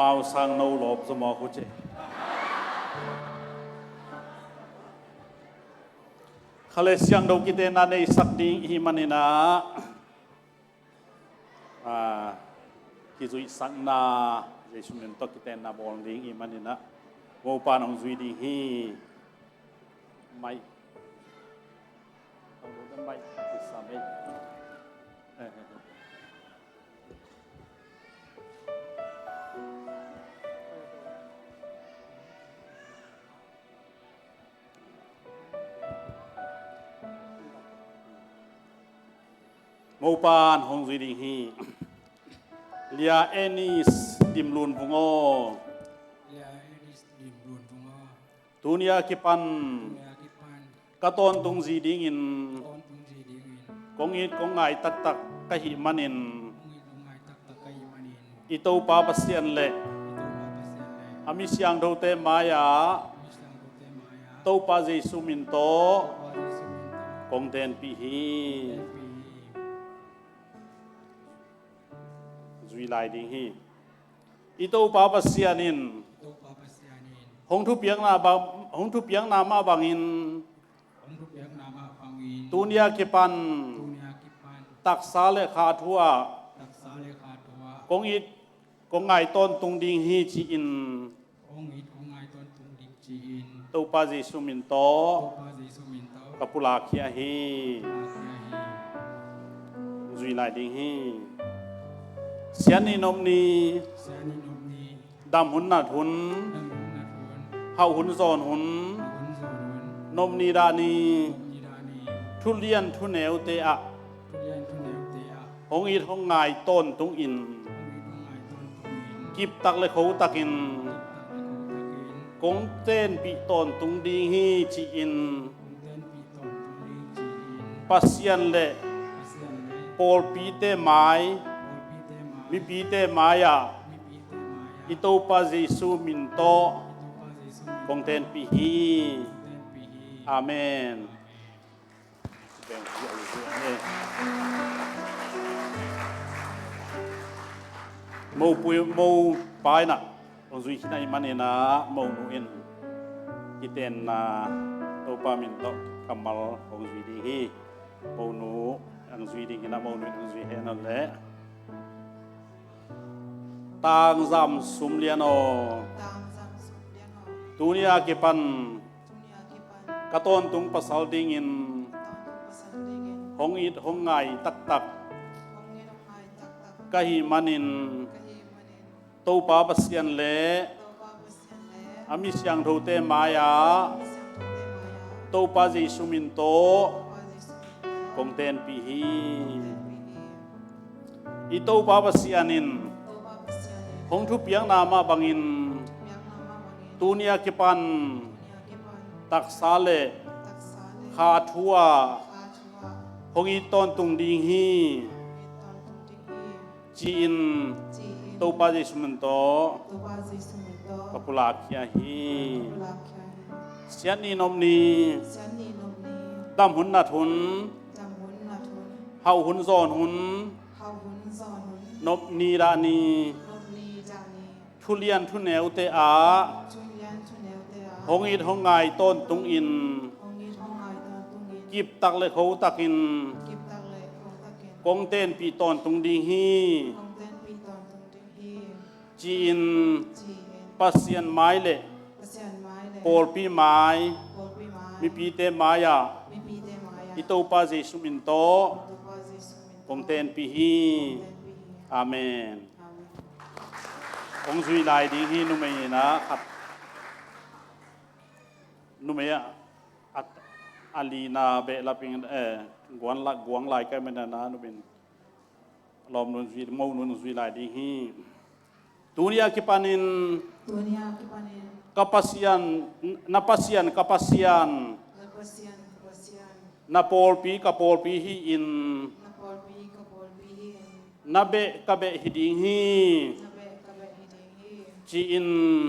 bao sang nâu lộp cho mò của chị khale siang đâu kita na nei sakti himanina ki zui sang na Yesu men to kita na bol ding iman ina mo pa nong zui ding hi mai tao do mai sa mai mo pan hong zui ding hi lia enis dim lun pungo ya edis di blun tunga tunia kipan ya kipan katon tung zi ding in kon tung ji dingin kong it kong ngai tak tak kahi manin ungi dungai tak tak kai manin ito pa pasian le itu mapasyan le ami siang do te maya mislang rote maya to pa Jesu min to pari suminto kong ten pi hi pi zui lai ding hi ito pa pasianin to papasyanin hong thu piang na ma bangin om rupiak nama pangin tunia kipan dunia kipan tak sale kha thua tak sale khatwa kong it kong ngai ton tung ding hi chi in ong it ongai ton tung dik jiin to pa Jesu min to to pari suminto kapula khia hi akya hi zui lai ding hi sian ni nom ni sani nomni dam hun na thun nam na thon hau hun zon hun hun zonun nom ni da ni ni dani ทุเรียนทุแนวเตอะ tulian tu neu te a หงอีทงงายต้นตุงอิน ong it ongai ton tung in กิบตักเลยเขาตักอิน tak ko takin กงเต้นปีต้นตุงดีฮีจีอิน ong ten pi ton tung ling ji in ปัสยันเละ pasian le โปลปีเตไม้ ol pi te ma มีปีเตไม้อะ mi pi te ma ya อิโตปาเจซูมินโต itu pa jesu mi กงเต้นปีฮี ten pi hi อาเมนโมปุยโมปายนะองซุยขินายมันเอนะโมนูเอ็นกิเตนนะโตปามินโตกัมมัลองซุยดีฮีโมนูอังซุยดีกินะโมนูอังซุยเฮนั่นแหละตางซามซุมเลียนโอ Tang sam sum lian ho ตูนีอากิปัน dunia kipan กะตอนตุงปัสสัลดิงิน ton tu pasal dingin หงอิดหงไงตักตัก hong ngi dok hai tak tak กะหิมันิน kahi manin โตปาปัสยันเล to pa pasyan le อามิสยังโทเตมายา isang tu te maya โตปาเจสุมินโต pa jesu กงเตนปีฮี ten pi hi อีโตปาปัสยันิน to pa pasyan le หงทุเปียงนามาบังอิน yang nama mangin ตูเนียกิปัน dunia kipan ตักซาเล tak sale คาทัว kha chua หงอีตอนตุงดิงฮี mi ton tung ding hi จีอิน ji in โตปาเจสุมินโต to pa jesu min to กะปุลาคียฮี pula kya hi เสียนีนมนี san ni nom ni ตั้มหุนนาทุน jam hun na thun เฮาหุนซอนหุน hau hun zon hun นบนีรานี nom ni jani ทุเรียนทุแนวเตอา chun yan chun neo te a หงอีทหงไงต้นตุงอิน hong ni hong ai ton tung in กิบตักเลยเขาตักอิน kip tak le hong takin กงเต้นปีตอนตุงดีฮี hong ten pi ton tung ding hi จีอิน ji in ปัสเซียนไม้เละ pasyan mai le โปลปีไม้ pol pi mai มีปีเตไม้อะ mi pi te mai อิโตปาเจสุมินโต to pa jesu min กงเต้นปีฮี ten pi hi อาเมน amen องสุยลายดีฮีนุเมยนะครับนุเมยอัตอาลีนาเบลาปิงกวนละกวงลายกันเป็นนานุเป็นลอมนุนสุยมนุนสุยลายดีฮีตุนียกิปานิน dunia kipanin kapasian napasian kapasian pasyan pasyan napolpi kapolpi hi in na pol pi ka pol pi hi nabe kabe hiding hi na be ka be hi ding hi chi in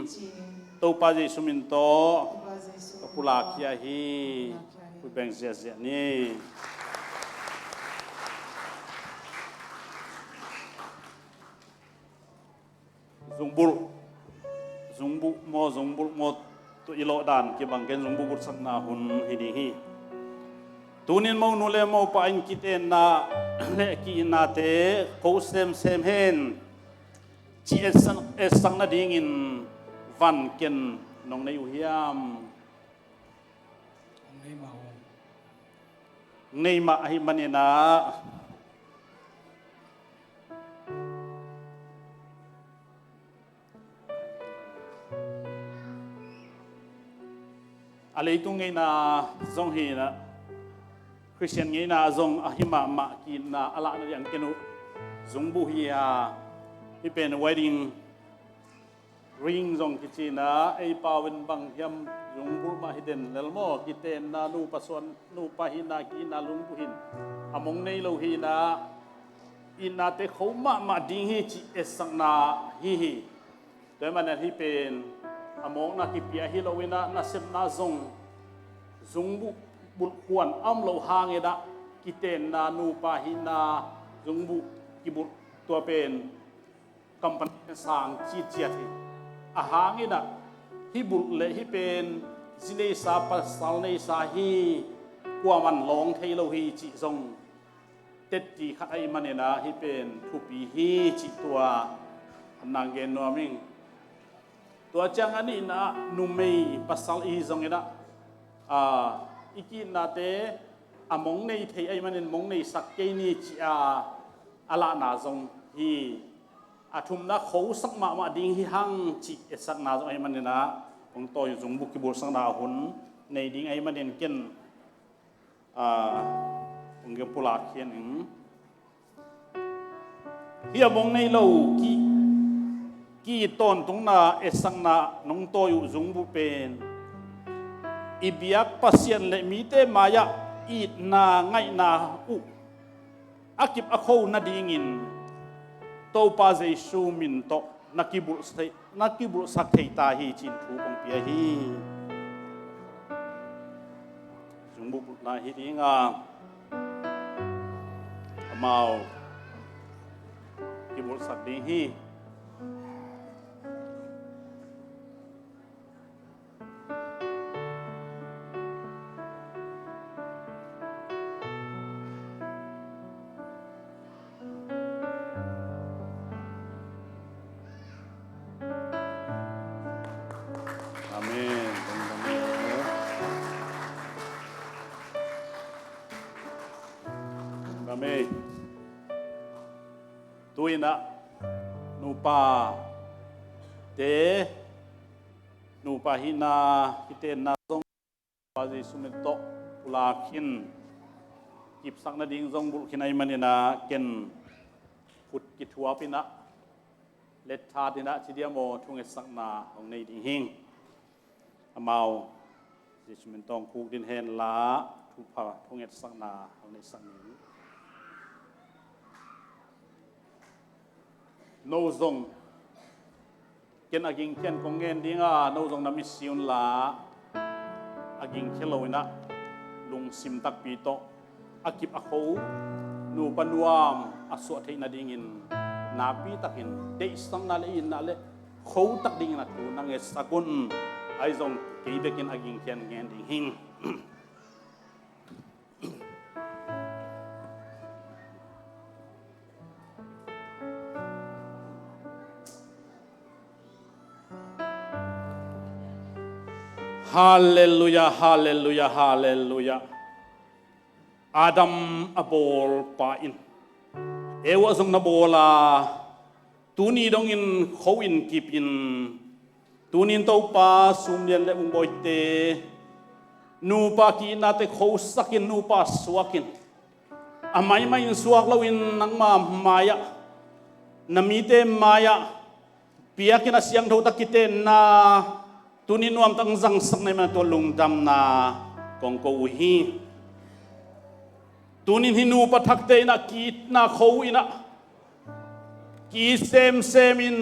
ji in to pa je suminto to pa jesu kapula kia hi ku beng zia zia ni zungbul mo tu ilo dan ki bangken zungbu but sakna hun hidi hi tunin mo nule mo pa in kiten na le ki na te ko sem sem hen จีสังนาดิ่งอินวันเกนน้องในอุยาม ในเมา ในมาให้มันเนี่ยนะอะไรตุ้งไงนะจงเห็นนะคริสเตียนไงนะจงอหิมากินนะอะไรนั่นอย่างเกนุจงบุฮียที่เป็น wedding ring จงกิจนะไอ้ปาวินบังยำจงบุมาฮิเดนเลลโมกิเตนนะนูปัสวนนูปะหินากินาลุงบุหินอมงในโลหินะอินาเตเขามาดิ้งฮิจิเอสังนาฮิแต่มันนั่นที่เป็นอมงนากิปียฮิโลวินะนาเซมนาจงบุควนอัมโลหางเอดะกิเตนนานูปะหินาจงบุกิบุตัวเป็นกัมปันสางจีเจียทีอาหางเอดะฮิบุเลฮิเป็นสิเลสาปัสสาลเนสาฮีกว่ามันลองเทโลฮีจิจงเต็ดจีขัดไอมันเนี่ยนะฮิเป็นทุปีฮีจิตัวนางเกนนัวมิงตัวจังอันนี้นะนุเมย์ปัสสาลอีจงเอดะอีกินนาเตอมงในเทไอมันเนี่ยมงในสักเกนี่จิอาลานาจงฮีอาทุมนะเขาสักมาดิ้งฮิฮังจิสักนาจงไอมันเนี่ยนะองโตอยู่จงบุกิบุสังดาหุนในดิ้งไอมันเด่นเก่นองเกปุลาเขียนถึงเฮียมงในโลกีต้นตรงนาเอสังนาน้องโตอยู่จงบุเป็นอิบยักปัสยันเลมีเตมายะอีนาไงนาอุอากิบอโคนาดิ้งินโตปาเจซูมินโตนักกิบุสักเทตาฮีจินทูปงเปียฮีจงบุบนาฮีดิงาเมากิบุสักดีฮีตุยนะนูปาเตนูปาหินาคิเตนาซงปาจิสุเมโตปุลาคินกิบสักนาดิงซงบุคินไอมันเนนะเกนพุดกิทัวปินะเลทาดินะจิเดียโมทุงเอสักนาของในดิงหิงอามาวจิสุเมนตองคูดินเฮนลาทุพาทุงเอสักนาของในสักนี้โนซงเกนอากิงเทียนคงเงินดิ้งโนซงนามิสิอุนลาอากิงเคโลวินะลุงซิมตักปีโตอากิบอาโคนูปนวามอาสวดให้นาดิ้งินนาปีตักินเดสังนาเลอินนาเลโคตักดิ้งนักตูนังเอสกุนไอซงเกย์เบกินอากิงเทียนเงินดิ้งหิงฮาเลลูยาฮาเลลูยาฮาเลลูยาอาดัมอโบลปาอินเอวะซงนโบลาตูนีดงอินเขาอินกิบอินตูนินเต้าปาสุมเลียนเลอุงบอยเตนูปากีนาเตเขาสักินนูปาสวกินอาไม่ไม่สวกลาวินนังมามายะนามีเตมายะเปียกินอาเสียงเท่าตะกิเตนาตุนินวมตั้งจังสักในมันตัวลุงดำนากองกูฮีตุนินหินูปะทักเตนะกีนาเขาอินะกีเซมอิน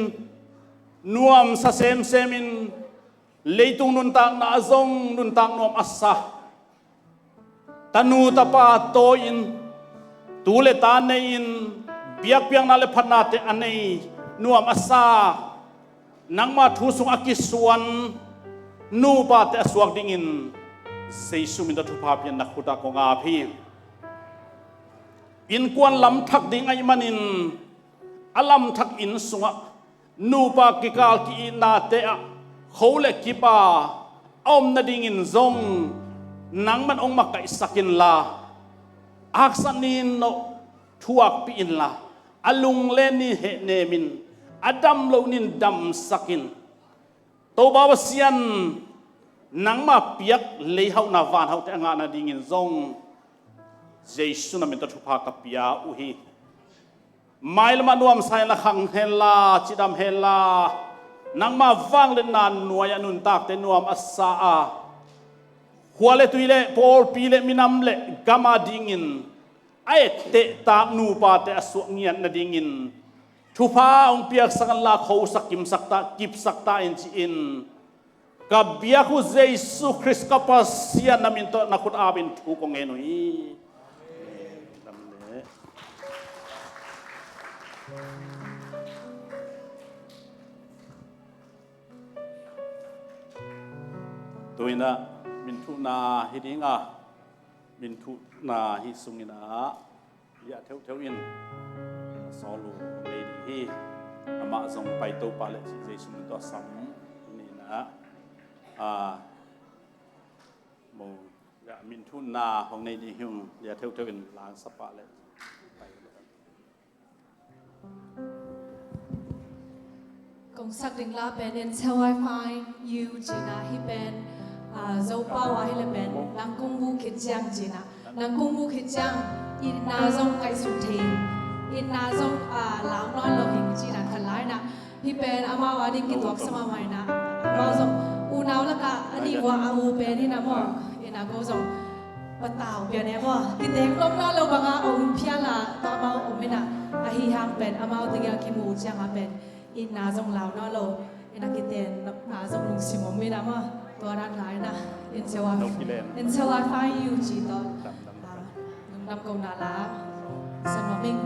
นวมซาเซมอินเลยตุงนุนตังนาซงนุนตังนวมอัสซาตานูตาปาโตอินตูเลตาเนอินเบียกเปียงนาเลพันนาเตอันเนนวมอัสซานังมาทุสุงอากิสวนนูปาเตสวกดิ่งอินเซซุมินดาทุภาพยันนักขุตากงอาพีอินกวนลำทักดิ่งไอมันินอลัมทักอินสุงะ นูปากิกาลกีนาเตะเขาเล็กกิปาอมนาดิ่งซงนังมันองมาไกสักินลาอักษนินโนทุกปีนลาอลุงเลนิเฮเนมินอดัมโลนินดัมสักินโตบาวเซียนนังมาเปียกเลยเฮานาวันเฮาแต่งานนาดิ่งซงเจสุนามินตทุพากับปียาอุฮีไม่ละมานวมใส่ละขังเฮลาจิดามเฮลานังมาฟังเล่นนานนัวยานุนตักเตนวมอัสซาอาหัวเลตุยเลพอลปีเลมินามเลกามาดิ่งินไอเตะตามนูปาเตอสุเงียนนาดิ่งินทุพาองเปียกสังลาเขาสักกิมสักตากิบสักตาอินจีอินกับเบียคุเจสุคริสกับปัสเซียนามินโตนักขุดอาบินทุกองเงนุยตัวน่ะมินทุนาฮิดิงะมินทุนาฮิสุงินะยะเทวอินสอลูในดีอามาส่งไปตัวปาเลสิเจสุมินตัวสัมนี่นะโมยะมินทุนาของในดีหิงยะเทวอินลานสปาเลกงสักดึงลาเป็นเอ็นเซวายไฟยูจีน่าฮิเป็นโซปาวาฮิเลเป็นนังกงบูคิดจังจีน่านังกงบูคิดจังอินนาซงไกสุเทอินนาซงลาวนอนโลหิงจีน่าขลายนะฮิเป็นอามาวาดิกิตวกสมาไมนะอามาวซงอูนาวละกะอันนี้ว่าอามูเป็นนี่นะมออินนาโกซงปะตาวเปียเนี่ยว่ากิเตงลมนอนโลบังอาองเพียละตอมาวอมินะอาฮิฮังเป็นอามาวติงยาคิมูจังอาเป็นอินนาซงลาวนอนโลอินนากิเตนนาซงลุงสิมอมินะมาตัวนั้นหลายนะอินเซวาไฟยูจีตอนนำกงนาลาสมมิง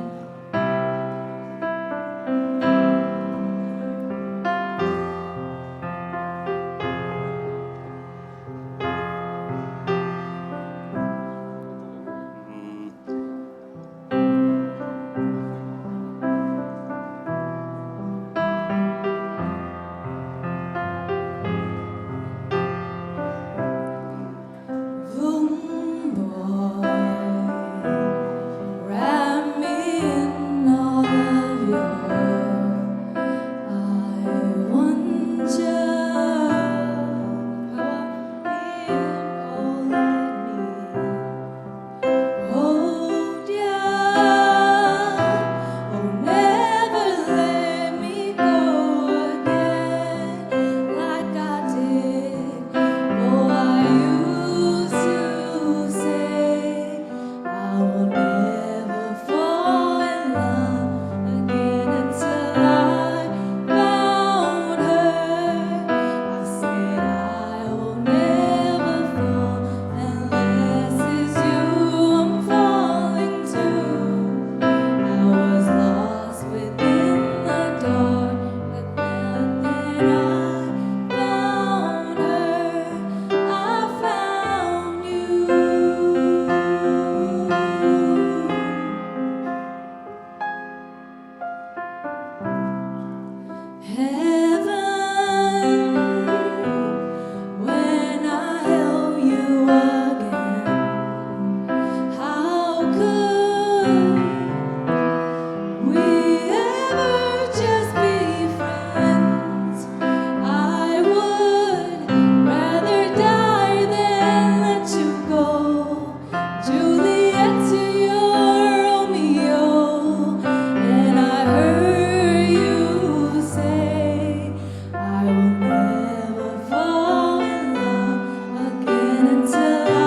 I will never fall in love again until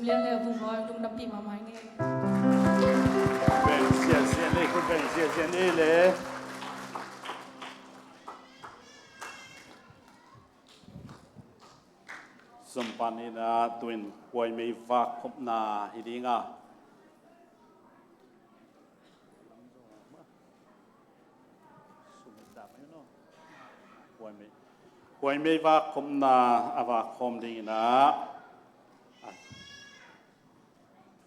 liên hệ vùng bòi lung đâm bị mà máy nghe เป็นเสียเสียเลยคุณเป็นเสียเสียนี่เลยสมปานีนะตุนควยไม่ฝากพบนาฮิดิงอ่ะควยไม่ฝากพบนาอาวาคมดีนะ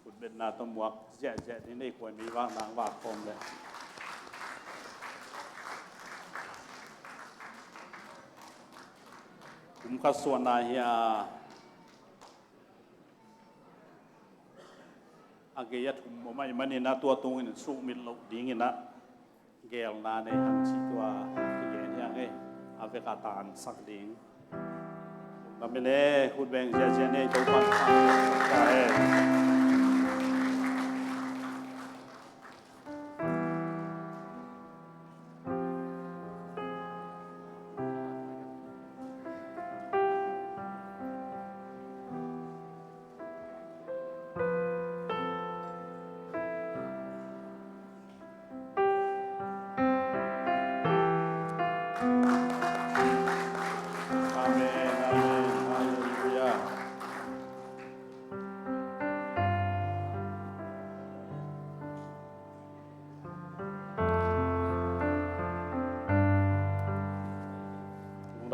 คุณเป็นนาต้มวักแย่แย่ที่นี่ควยไม่ฝากนางวาคมเลยผมก็ส่วนนายอาเกียรติผมไม่มันนี่นะตัวตรงนี้สู้มิลล์ดิ้งนะเกลนาในหันชีตัวที่เกลยังไงอาเวกาตานสักดิ้งทำไปเลยคุณแบงค์เจเจเน่ตัวปันปันใช่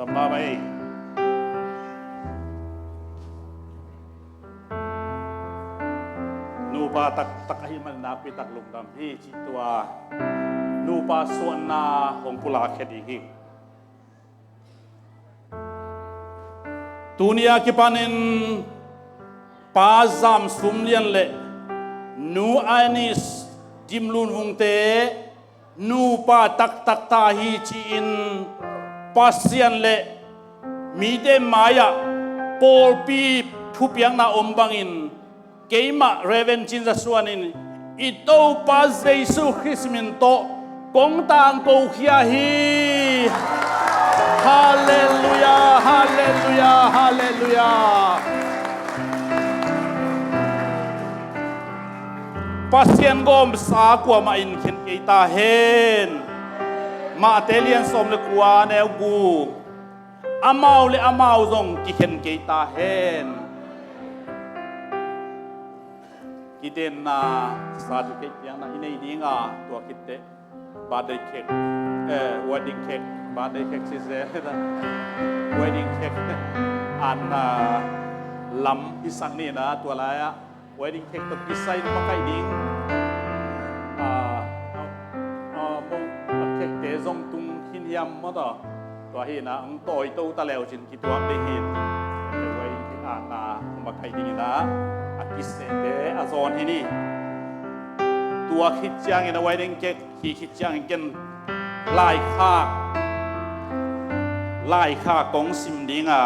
ดำมาไปนูปาตักให้มันนาปิตักลงดำที่จิตตัวนูปาส่วนนาของปุลาเคดีหิตุนียกิปานินปาซามสุมเลียนเละนูไอนิสจิมลุนวงเตนูปาตักตาฮีจีอินpasien le mide maya pol pi thupiang na ombangin keima reven chin za suanin ito pa jesu christmin to kong tang ko khia hi hallelujah hallelujah hallelujah pasien gom sa kwa ma in khen ke ta henมาเตเลียนสมเลกัวแนวกูอามาเลอามาซงกิเข็นเกตาเฮนกิเดนนาสาธุเกตยังนะอินเอดีงาตัวคิดเตบาร์เดย์เค้กwedding cake บาร์เดย์เค้กสิเซนะ wedding cake อันลำพิสังนี่นะตัวอะไรอะ wedding cake ตัวพิไซน์มาใครดิ้งเตจงตุงหินยำมาต่อตัวเห็นนะอังต่อยตู้ตะเลวจินคิดว่าได้เห็นแต่ไว้ที่อ่านนะมาใครดีนะอากิเสเตอาซอนที่นี่ตัวคิดจังเงินไว้เด้งเก็ตคิดจังเงินไล่ค่ากองซิมดิ้งอ่ะ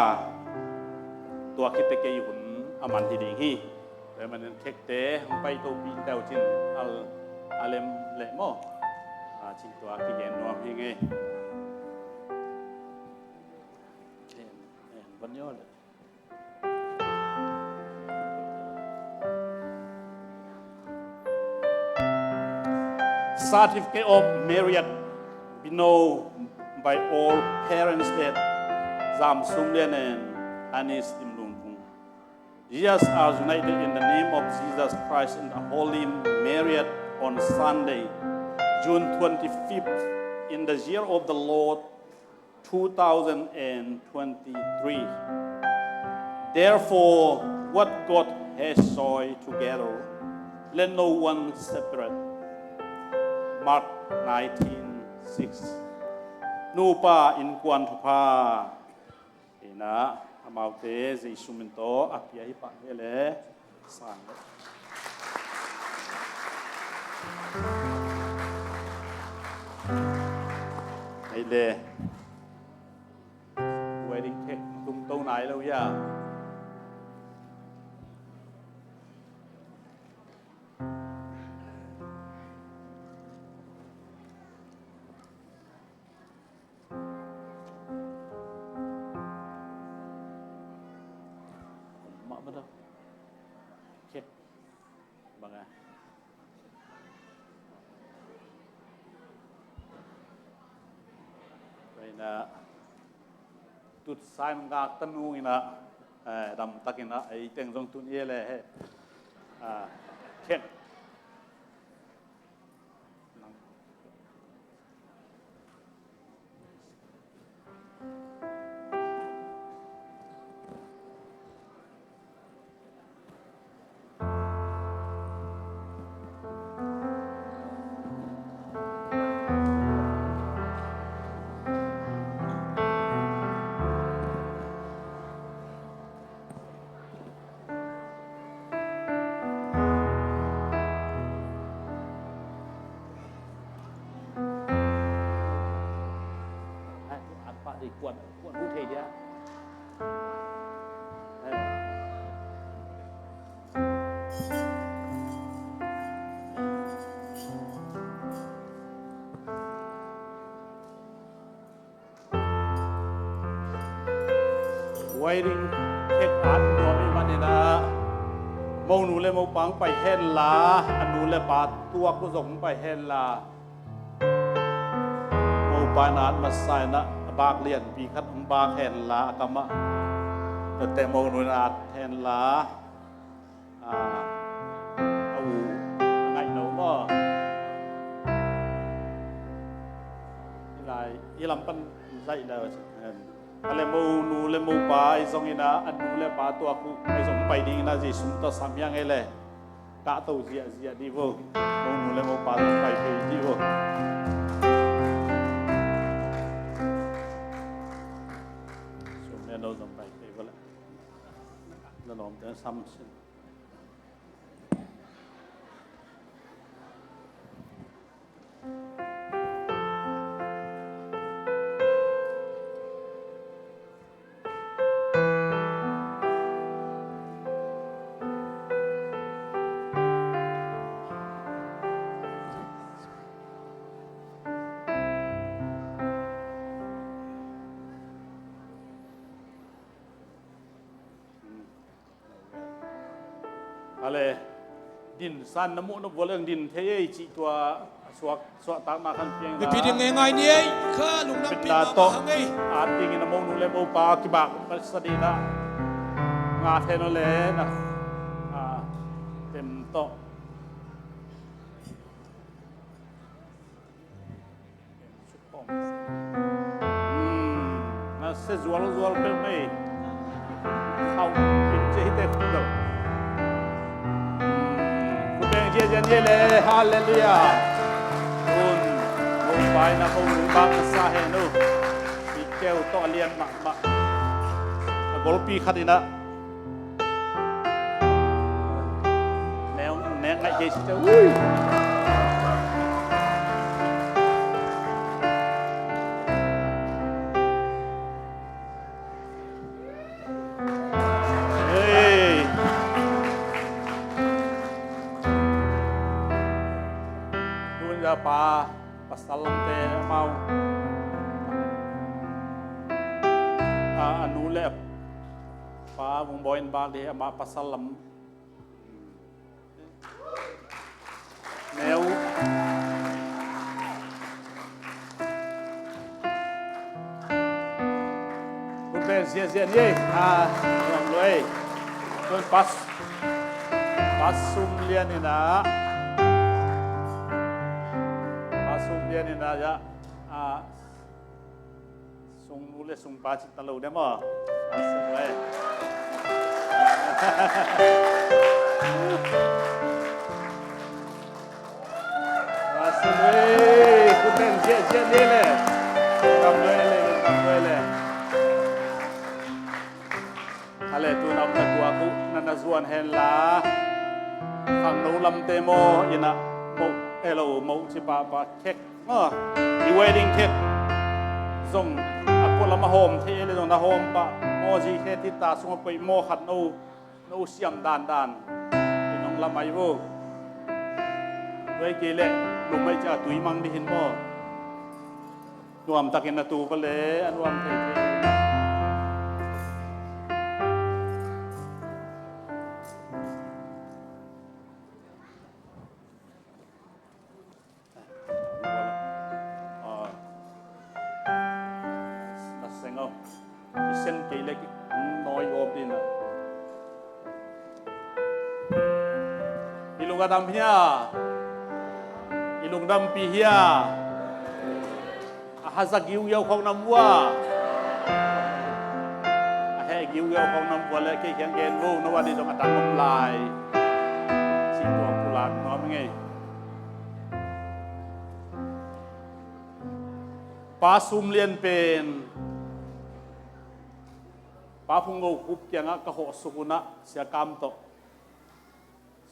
ตัวคิดตะเกียหุ่นอามันที่ดิ้งฮีแต่มันเทคเตไปตัวปีเตวจินอัลเลมเล่โมจิงตัวที่เย็นนัวพี่ไงบันยอด Certificate of Marriage be known by all parents that Zam Sumlian and Anis Imlungpung. Jesus are united in the name of Jesus Christ in the Holy Marriage on Sunday, June 25th, in the year of the Lord 2023. Therefore, what God has joined together, let no one separate. Mark 19:6. Nupa in Kwantupa. Ina amaute Jesuminto akia hipa hele sang. Đây wedding cake tung tâu này đâu ya บางไงไปนะตุดสายมันกากตันูอินะดำตักินะไอเต็งจงตุนเยเลยเข็ดดีกวนผู้เทียไวริงเทคอาร์ตตัวมีมันนะมองหนูเลยมองปังไปเห็นลาอันนูเลยปาตัวกุศลไปเห็นลามองปานาดมาใส่นะบากเลียนปีคัดบากเห็นลากรรมะแต่มองหนูนาดเห็นลาเอาไงหนูก็ยี่ลำปันใส่แล้วอะไรมูนูเลมูปาไอ้สองอินะอันนูเลปาตัวกูไอ้สองไปดีนะจีสุนทรสามยังไงเลยกะตัวเสียดีโว้มูนูเลมูปาตัวไปดีโว้ส่วนแม่เราต้องไปก็แล้วแล้วน้องจะซ้ำสิอะไรดินสันน้ำมุนบวเรื่องดินเทยจีตัวสวกตากมาคันเพียง ในปีเดียงไงเนี่ยข้าลุงน้ำ เป็น ปี ดา มา โต หาไง อาดิงน้ำมุนเลโมปากิบากปัสดีนะงาเทนเลนะเต็มโตน่าเสียจวลเป็นไม่เข้ากินเจฮิเตคุดลคุณเป็นเจเจนเยเลฮาเลลูยาคุณมุมไปนะคุณบางสาเหตุอีเกลโตเลียนมากอลปีขัดนะแนวไงเจสิเจ้าปาpasalam te mau anu le pa bung boin ba de ama pasalam neuคุณเป็นเสียนี่ลองเลยจนปัสซุมเลียนนี่นะdia ni naja sung nulis sung pacit talau dia mah asal kuten sia ni le kam le ale tu nam na tu aku nana zuan hen la khang no lam te mo ina mo hello mo si pa kek di wedding cake zong ako lama home the le zong na home pa mo ji he ti ta sung poi mo khat no siam dan ti nong lamai wo wei ke le lu mai cha tui mang di hin mo nuam takin na tu pa le anuam the กดำเฮียอิลุงดำปีเฮียอาศักยิวเยาวของน้ำวัวให้ยิวเยาวของน้ำวัวและเกี่ยงเกณฑ์ลูกนวันนี้จะมาตั้งกำลายสิ่งตัวกุหลาบน้อมไงป้าซุ่มเลียนเป็นป้าพุงงูคุบเกียงกะโหสุกุนะเสียกรรมโต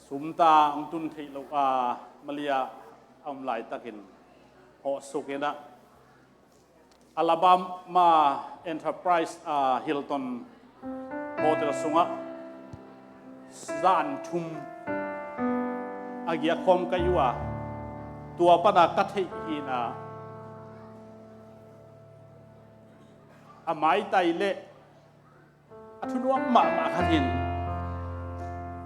สุมตาองตุนทิโลมาเลียอมไหลตะกินโหสุกินะอลาบามาเอ็นเตอร์ไพรส์ฮิลตันโฮเทลสุงะซานทุมอาเกียคอมกายัวตัวปนากัตหินาอาไม้ไตเละอทุนวมาขัดหิน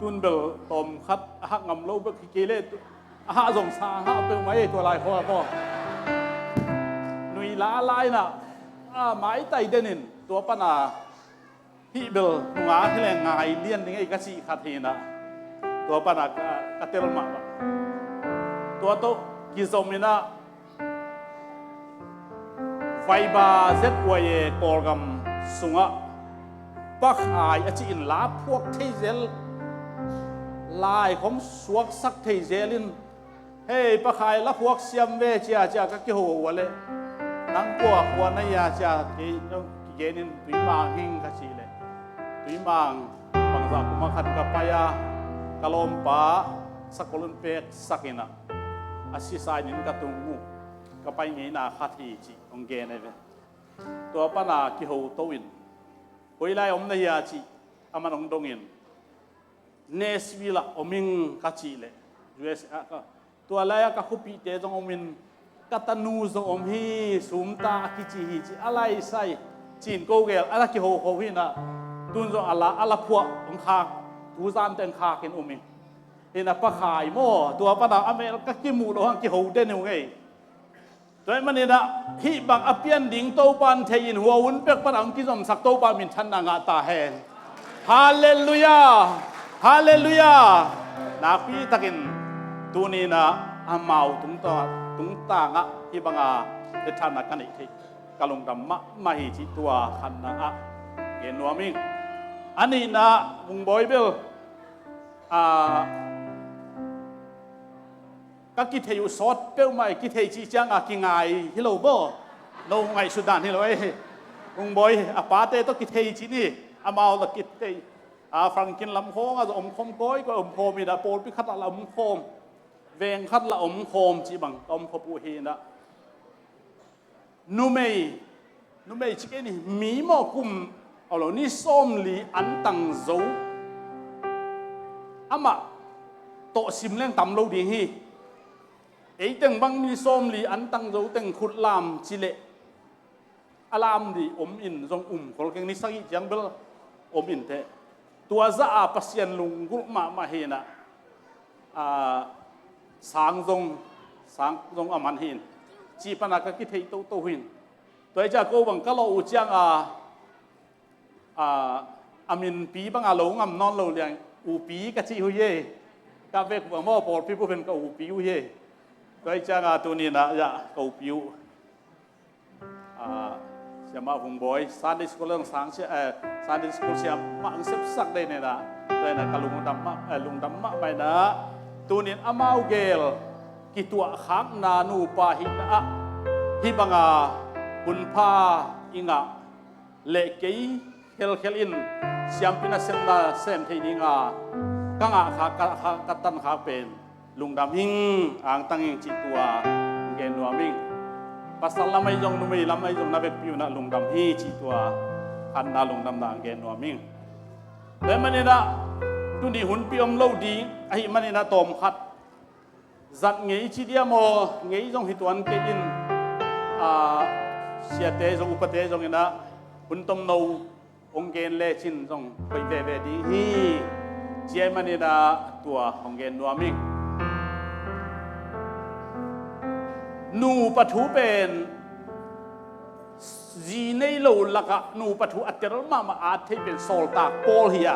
ตุนเบลตอมคัดหักงำโลบกิเกเลหาสงสารหาเป็นไว้ตัวลายพ่อพ่อหนุ่ยล้าลายน่ะไม้ไตเดนินตัวปนาที่เบลงาที่แรงงายเลี้ยนยังไงก็สีขัดหินน่ะตัวปนากระเตลมาตัวโตกิซอมินะไฟบาเซตวายกอลกัมสุงะปักหายอจินลาพวกเทเซลลายของสวกสักเทเซลินเฮ้ปักหายละพวกเสียมเวเจียจากกิโหวะเลยนังกัวขวานายาจากเกนินตุยมางหิงกสีเลยตุยมางบางสักมาขัดกับปายากลมป้าสักคนเป็กสักนะอาศิสายนินกตุงูก็ไปงี้นาขัดที่จีองเกนเลยตัวปนากิโหโตวินเวลาอมนายาจีอามันองดงอินเนสวิลาอมิงกัจจีเลย US ก็ตัวลายก็คุปีเตจงอมินกัตนูจงอมฮีสุมตากิจีฮีจีอะไรใส่จีนโกเกลอะไรกิโหโควินะตุนจงอะไรพวกองคาทูซานเต็งคาเกินอมิงเห็นปะขายโม่ตัวปนาอเมริกากิมูโลหังกิโหเดนิวไงตัวมันนี่นะฮิบังอเปียนดิ่งโตปันเทียนหัววุ้นเป็กปนังกิจอมสักโตปันมินทันนางาตาแหงฮาเลลูยาฮาเลลูยานาพีตะกินตัวนี้นะอามาตุงตางะฮิบังอาเดชานักันอีกทีกะลงดำมะมาหิจิตัวขันนะเกณฑ์นัวมิงอันนี้นะมุงบอยเบลก็กิเทอยู่สอดเป้าไม่กิเทจีจังกิงไงฮิโลโบโนไงสุดานฮิโลเอ้มุงบอยปาเต้ต้องกิเทจีนี่อามาเอากิเทฟังกินลำโพงอมคมก้อยก็อมโคมีดาโปลพิคัดละอมโคมเวงคัดละอมโคมจีบังอมขบูฮีนะนูเมย์ชิคกี้นี่มีหมอกุมเอาเรานี่ส้มลีอันตังโจอามาโตซิมเล่งตำเราดีฮีไอ้ตึงบางนี่ส้มลีอันตังโจตึงขุดลามจิเลอลามดีอมอินจงคนเก่งนี่สักอย่างเบลอมอินเทตัวจะอาปัสยันลุงกุมาเฮนะสางจงอามันหินจีปนักกิเทโตหินตัวจะโกบังก็เราจังอามินปีบังอาหลงอำนอนเราเลี้ยงอูปีกะจีหุยเย่กาเวกบังมอปอดพี่ผู้เป็นก็อูปีหุยเย่ตัวจังตัวนี้นะจะก็อูปีเสียมาผมบอยซาดิสกุลเรื่องสังเสียซาดิสกุลเสียมาอังเสบสักได้เนี่ยนะตัวนั้นก็ลุงดำมะไปนะตัวนี้อามาเกลกิตัวขังนานูปาหินะฮิบังอาบุญพาอิงะเล็กเฮลอินเสียมพินาเซนนาเซมที่ดิงากังอากัตันขาเป็นลุงดำหิงอ่างตั้งหิงจิตตัวเกณฑ์นัวมิงpasal lamai jong numai lamai jong nabek piu na lungdam hi chi tua kan na lungdam na gen no ming le manina tu ni hun piom lo di ai manina tom khat zat ngei chi dia mo ngei jong hi tuan ke in sia te jong upate jong ina hun tom no ong gen le chin jong pai ve di hi chi manina tua ong gen no mingนูปะทุเป็นจีในโลละกะนูปะทุอัตเตอร์มาอาที่เป็นโซลตาโปลเฮีย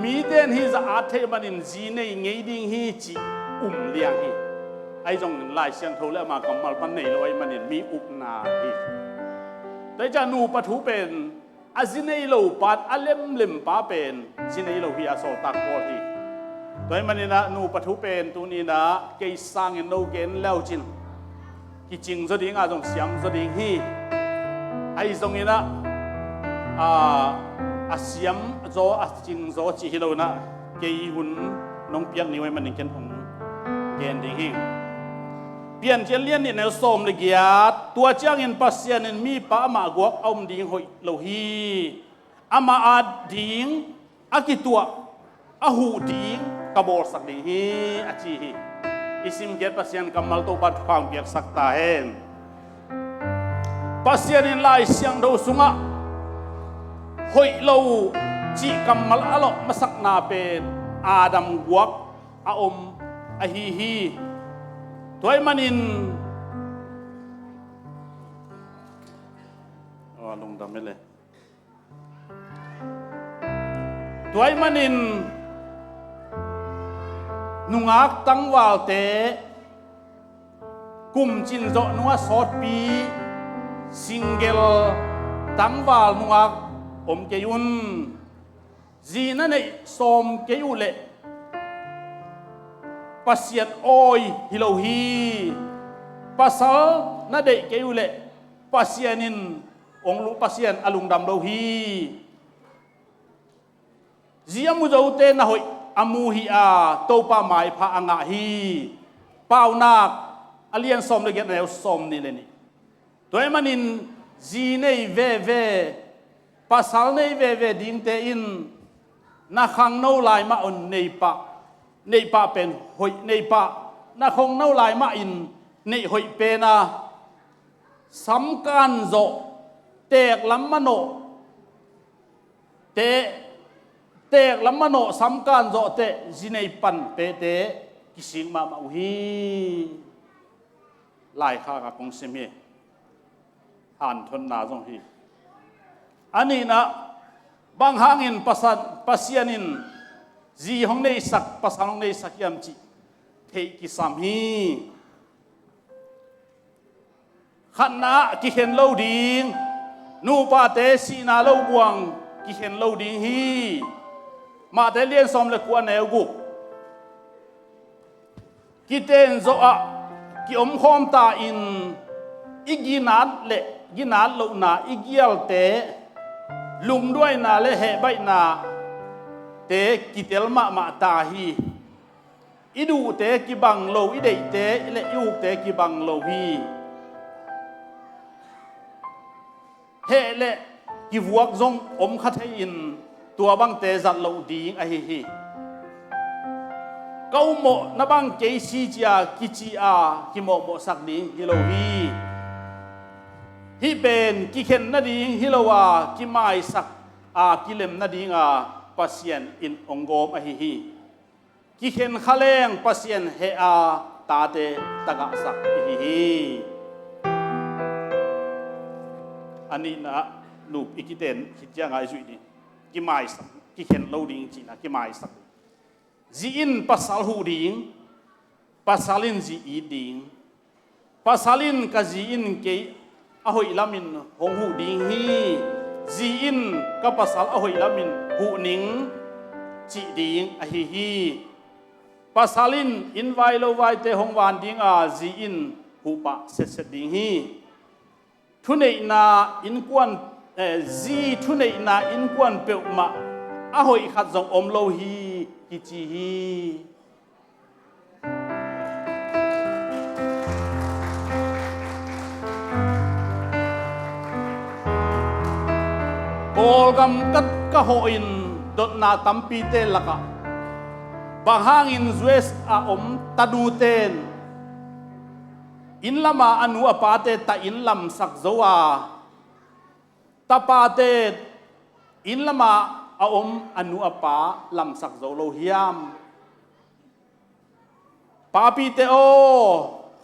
มี มีเต้นฮีจะอาเทมันอินจีในไงดิ้งฮีจีเลี้ยงฮีไอ้จงลายเสียงโทแล้วมากำมัลปันในลอยมันอินมีนาฮีแต่จะนูปะทุเป็นอาจินในโลปัดอาเล็มป้าเป็นจินในโลฮีอาโซตักโพฮีโดยมันนะนูปะทุเป็นตัวนี้นะเกยสร้างเงินโนเกนแล้วจินกิจริงจะดิ้งอาจงเสียมจะดิ้งฮีไอ้ตรงนี้นะอาเสียมโจอาจริงโจจีฮิโลนะเกยหุ่นน้องเปียกนี่ไว้มันนี่เกนองเกนดิ้งฮีเปลี่ยนเจเลียนนี่แนวส้มเลยกียดตัวเจ้าเงินปัสยานินมีป้ามากวกเอาดิ้งหอยโลฮีอามาอาดิ้งอากิตัวอาหูดิ้งกระบอกสักดิ้งฮีอาจีฮีอิสิมเกตปัสยานกำมัลตัวบัดความเกียกสักตาเห็นปัสยานินลายเสียงดูสุงะหอยโลจีกำมัลอลมาสักนาเป็นอาดัมวกอาอมอาฮีตัวมันอินลงดำไม่เลยตัวมันอินนุงักตั้งวาลเตกุมจินโจนัวสอดปีซิงเกลตั้งวาลนุงักอมเกยุนจีนั่นเองสมเกยุเล่ปัสยานโอยฮิโลฮีปัสสาวนาเดเกยุเล่ปัสยานินองลุปัสยานอลุงดำโลฮีจีอามุจาวเตนะหอยอามูฮีอาโตปาไมพาอังาฮีเป้านักอเลียนสมเลยกันแนวสมนี่เลยนี่ตัวมันอินจีเนยเวปัสสาวเนยเวดินเตอินนักขังโนลายมาอุนเนยปะในป่าเป็นหอยในป่านาคงเน่าลายมาอินในหอยเป็นสำคัญโจเตกลำมโนเตกลำมโนสำคัญโจเตจีในปันเปเตกิสิงมาอุฮีลายข้ากับกงเสมีอ่านทนนาจงฮีอันนี้นะบางหางอินปัสยานินจีห้องในสักภาษาห้องในสักยามจีเทกิสามฮีขันนะกิเห็นเล่าดิ้งนูปาเตสีนาเล่าบวงกิเห็นเล่าดิ้งฮีมาเตเลียนสมเลกวนเอวกุกิเตนโซอะกิอมคอมตาอินอีกินาดเละกินาดโลนาอีกิยัลเตลุงด้วยนาเลเหใบนาเตกิเตลมาตาฮีอิดูเตกิบังโลอิเดเตเลยูเตกิบังโลฮีเฮเลกิวกซงอมคัทอินตัวบังเตจัดโลดีงอฮีเก้าโมนบังเกซีจีอากิจีอากิโมโมสักดีฮิโลฮีฮิเป็นกิเข็นนาดีงฮิโลวากิไมสักกิเลมนาดีงปัสยันอินองโกมอหิฮีกิเห็นขเลงปัสยันเฮอาตาเตตะกะสักอหิฮีอันนี้นะลูกอีกิเตนคิดยังไงสุดนี่กิไมสักกิเห็นโลดิงจีนะกิไมสักจีอินปัสสาลหูดิงปัสสาลินจีอีดิงปัสสาลินกับจีอินเกยอหอยลามินหงหูดิงฮีจีอินกับภาษาอหอยลามินหูนิงจีดิงอหิฮีภาษาลินอินไวโลไวเตหงวานดิงจีอินหูปะเสดดิงฮีทุเนนาอินกวนจีทุเนนาอินกวนเปอมาอหอยขัดจงอมโลฮีกิจีฮีโกลกำกัดกะโหอินดดนาตัมปีเตลกะบางหางอินสเวสอาอมตาดูเตนอินลามาอนุอปาเตตาอินลำสักโซวาตาปาเตอินลามาอาอมอนุอปาลำสักโซโลฮิยามปาปีเตโอ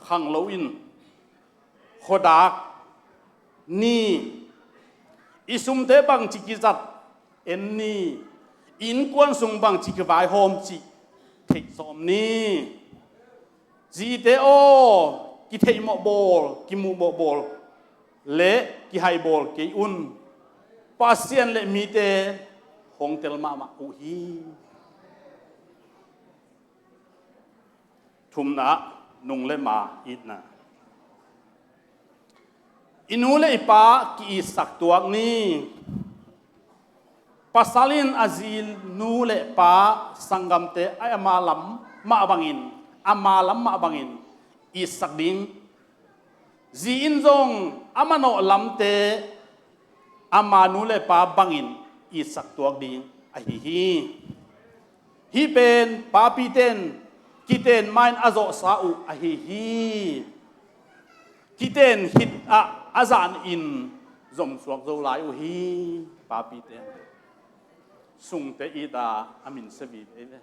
ขังโลอินโคดักนี่อิสุมเทบังจิกิจัดเอ็นนี่ อินกวนสุงบังจิกวายโฮมจิเทสอมนี้จีเตโอกิเทมโบลกิมูโบลเละกิไฮโบลกิอุนปัสเซียนเละมีเตหงเตลมามาอุฮีทุมนะนุงเละมาอิดนะอินูเละปากิสักตัวนี้pasalin azil nu le pa sangam te ay amalam maabangin isak ding zi inzong amano lam te amanu le pa bangin isak tuak ding ahihi hi pen pa piten kiten main azo sau ahihi kiten hit a azan in zom suak zo lai u hi pa piten sung te ida amin sabi ele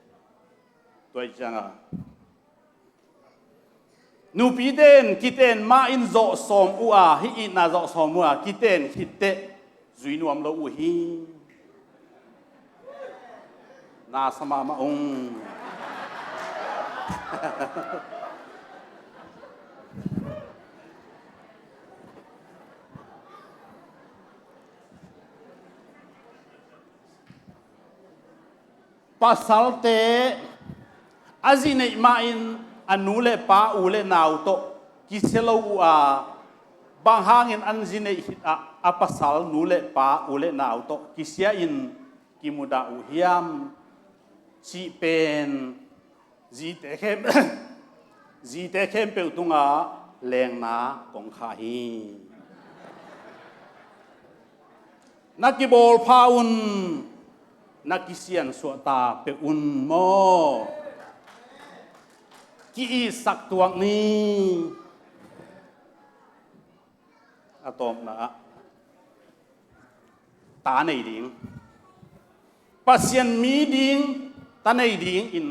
toy janga nu piden kiten ma in zo som u a hi ina zo som u a kiten hitte zuinuam lo u hi na sama ma ong pasal te azine main anule pa ule nau to kiselo a bang hangin anzine a pasal nule pa ule nau to kisia in kimuda u hiam si pen zi te khem pe tunga leng na kong kha hi nakibol paun nakisian suata pe un mo ki sak tuang ni atom na ta nei ding pasien mi ding ta nei ding in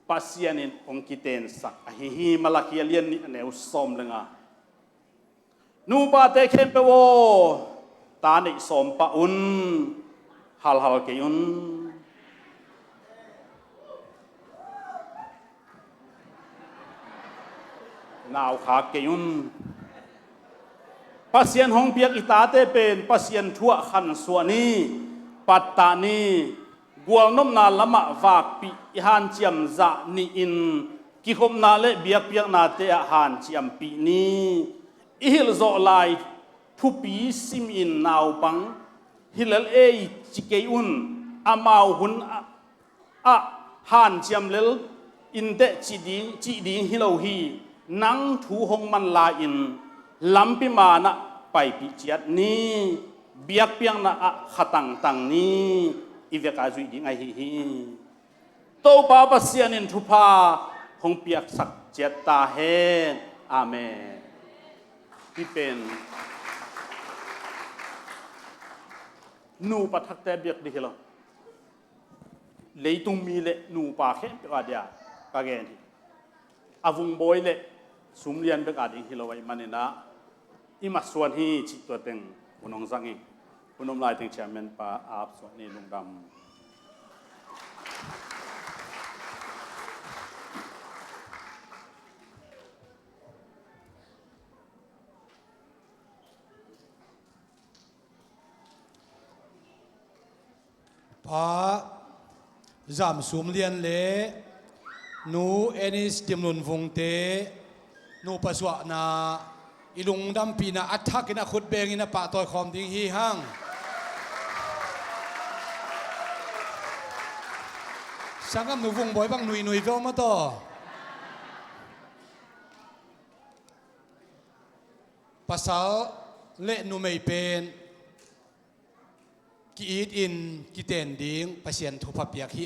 pasien in ong kiten sak hi hi malakialian ni aneu som lenga nu pa te khem pe wo ta nei som pa un hal ke yun naw kha ke yun pasien hong piak itate pen pasien thua khan suani patta ni gwal nom na lama wak pi han chiam za ni in ki khom na le biak piak na te han chiam pi ni ihil zo lai thu pi sim in naw pang hilal e chikeun amau hun a han chiam lel in de chi ding hilo hi nang thu hong man la in lampi mana pai pi chiat ni biak piang na a khatang tang ni iveka zui ding ai hi to pa pasian in thu pa hong piak sak chiat ta he amen pi pen nu pathak te biak di hilo leitung mi le nu pa khem pe adia ka gen avung boy le sumlian bek ading hilo wai manina ima suan hi chi to teng unong zangi unom lai teng chairman pa ap so ni lungdam pa zam sum lian le nu enis timlun vung te nu paswa na ilung dam pina attack ina khut beng ina pa toy khom ding hi hang sangam nu vung boy bang nui vel ma to pasal le nu mei pen ki it in ki ten ding pasien thu pha piak hi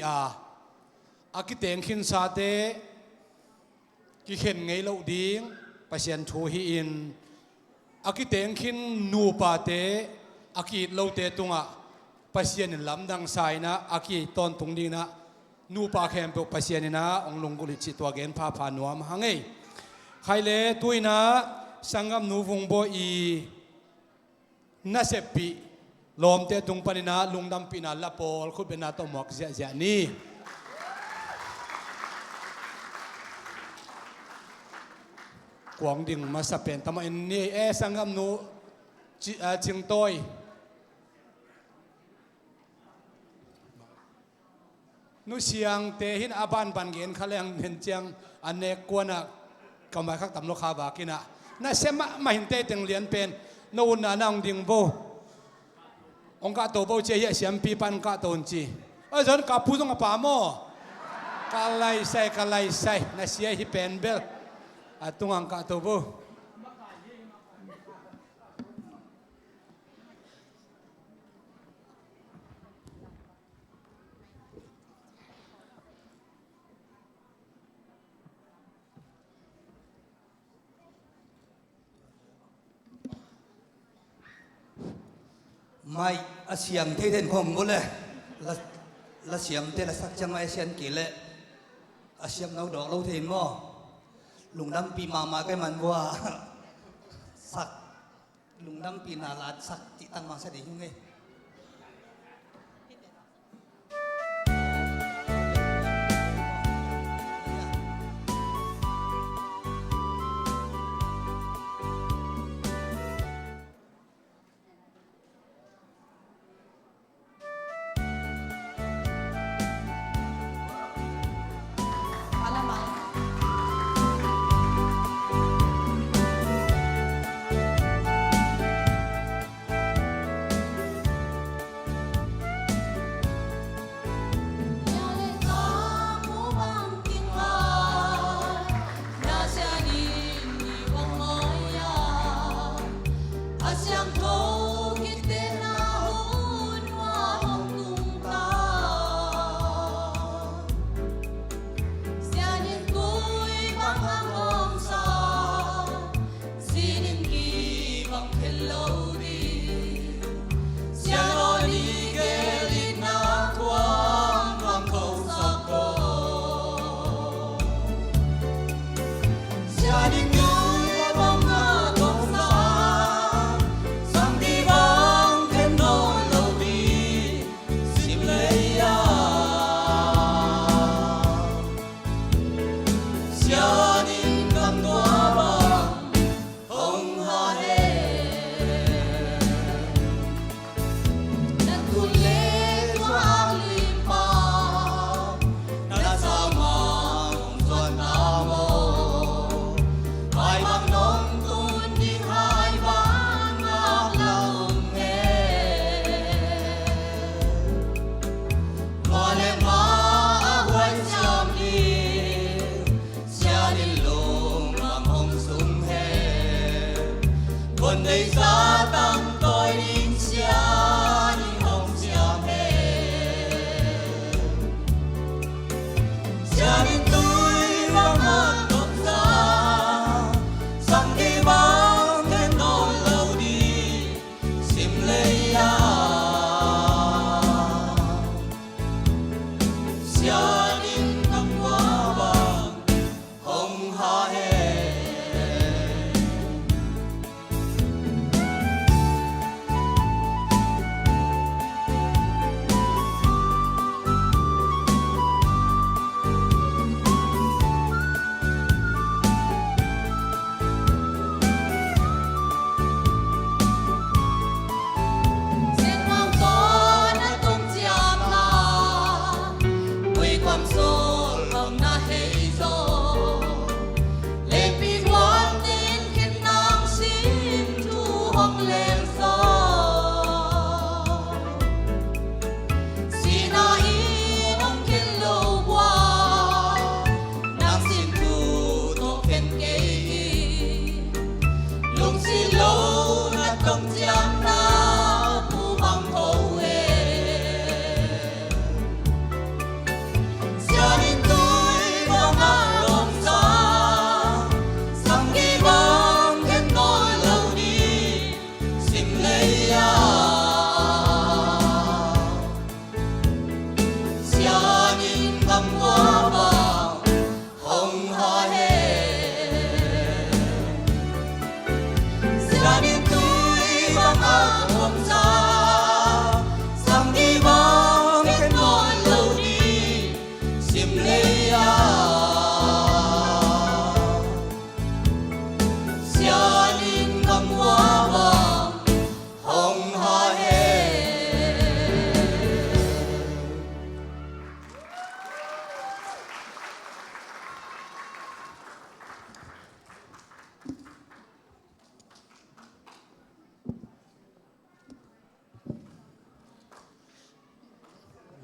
a ki teng khin sa te ki khen ngei lo ding pasien thu hi in a ki teng khin nu pa te a ki lo te tunga pasien in lam dang sai na a ki ton tung ding na nu pa khem pe pasien na ong lung gulit chi to gen pha pha nuam hangei khai le tuina sangam nu vung bo i na sepi ลมเตะตุงปนินาลุงดำปีนาละปอลคุดเป็นนาตหมอกเสียนี่กวางดิ่งมาสเปนทำไมนี่สังกัมนูจิงโตยนุเสียงเตหินอาบานบันเงินเขาเลี้ยงเห็นเจียงอันเนกวนอ่ะก็มาขักตำลูกค้าบากินะน่าเสมามาเห็นเตตึงเลียนเป็นนู่นน่ะนั่งดิ่งโบองค์การตัวโบเจียเสียมปีปันกาตัวจีจนกับผู้ต้องป่าโมกาไลใส่น่าเสียฮิเป็นเบลตุงองค์การตัวโบไม่เสียงที่เด่นของกูเลยละเสียงเตละสักจังไอเสียงกี่เลยเสียงเราดอกเราเห็นมั้งลุงดำปีมาใกล้มันว่าสักลุงดำปีนาลาดสักจิตังมาเสด็จยังไง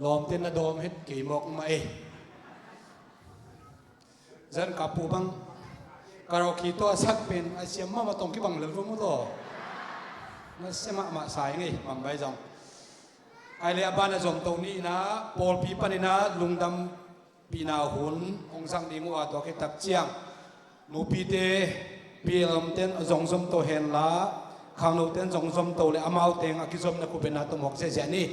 ลอมเต้นละโดมเฮ็ดกี่หมกมาจันกับปูบังการเราขีตัวสักเป็นไอเสียมมาตรงที่บังเหลือรู้มั้งตัวนั่นเสียมาสายไงบังใบจงไอเลียบ้านจงตรงนี้นะปอลปีปันนะลุงดำปีนาหุนองสังดิงัวตัวกิตักเจียงนูปีเตปีลมเต้นจงสมโตเห็นละข้างนูเต้นจงสมโตเลยอามาเอาเตงอากิสมนักเป็นนาตมกเสียนี่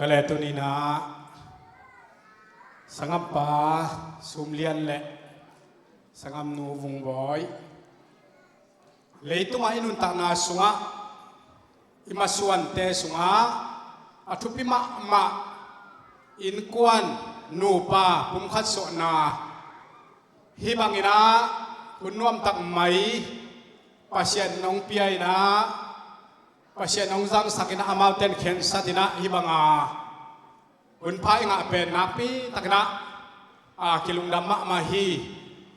ก็เลยตัวนี้นะสังกัปปาสุมเลียนเละสังกัปนูวงบอยเลยตัวมาอินุนตานาสุงะอิมาส่วนเตสุงะอธุปิมาอินกวนนูปาปุ่มขัดโซนาฮิบังอินะคุณนวมตักไหมปัสยานน้องเปียนะปัสยานน้องจังสักนะอามาเตนเข็นสัตินะฮิบังอาอุนพายงะเป็นนักปีตักนะกิลุงดำมาฮี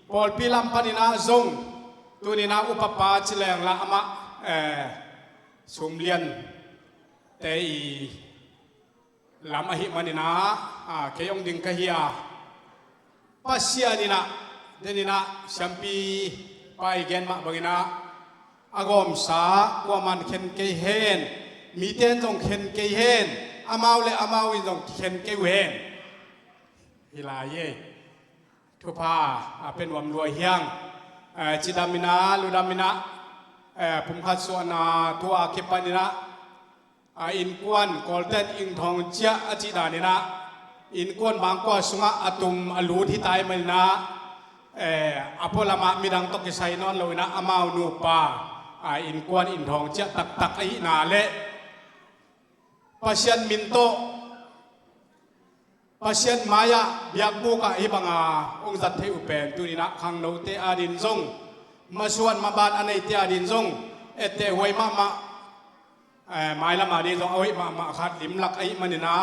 พอลปีลำพันินะซงตัวนี้นะอุปปาจิเลงละอามาสุมเลียนเตยลำหิมันนะเคยองดิงกะฮียปัสยานินะเดนินะชัมปีไปเกนมาบังนะอากอมสากว่ามันเข็นเกยเฮนมีเต้นจงเข็นเกยเฮนอามาเลอามาวินจงเข็นเกยเฮนฮิลาเยทุพาเป็นวมรวยเฮียงจิดามินาลูดามินะปุ่มขัดส่วนตัวเก็บปานินะอินกวนกอลเทนอิงทองเจ้าจิดานินะอินกวนบางกว่าสุงะอตุมอลูที่ตายมันนะอพอลามามีดังตกใจนอนเลยนะอามานูปาอินกวนอินทองเจ้าตักไอนาเละปัสยันมินโตปัสยันมายาเบียกบุกอิบังองจัดเทอุเปนตุนินะขังโนเตอาดินซงมาส่วนมาบานอันเอเตอาดินซงเตหวยมาไม่ละมาดินซงเอาไว้มาขัดลิมลักไอมันนี่นะ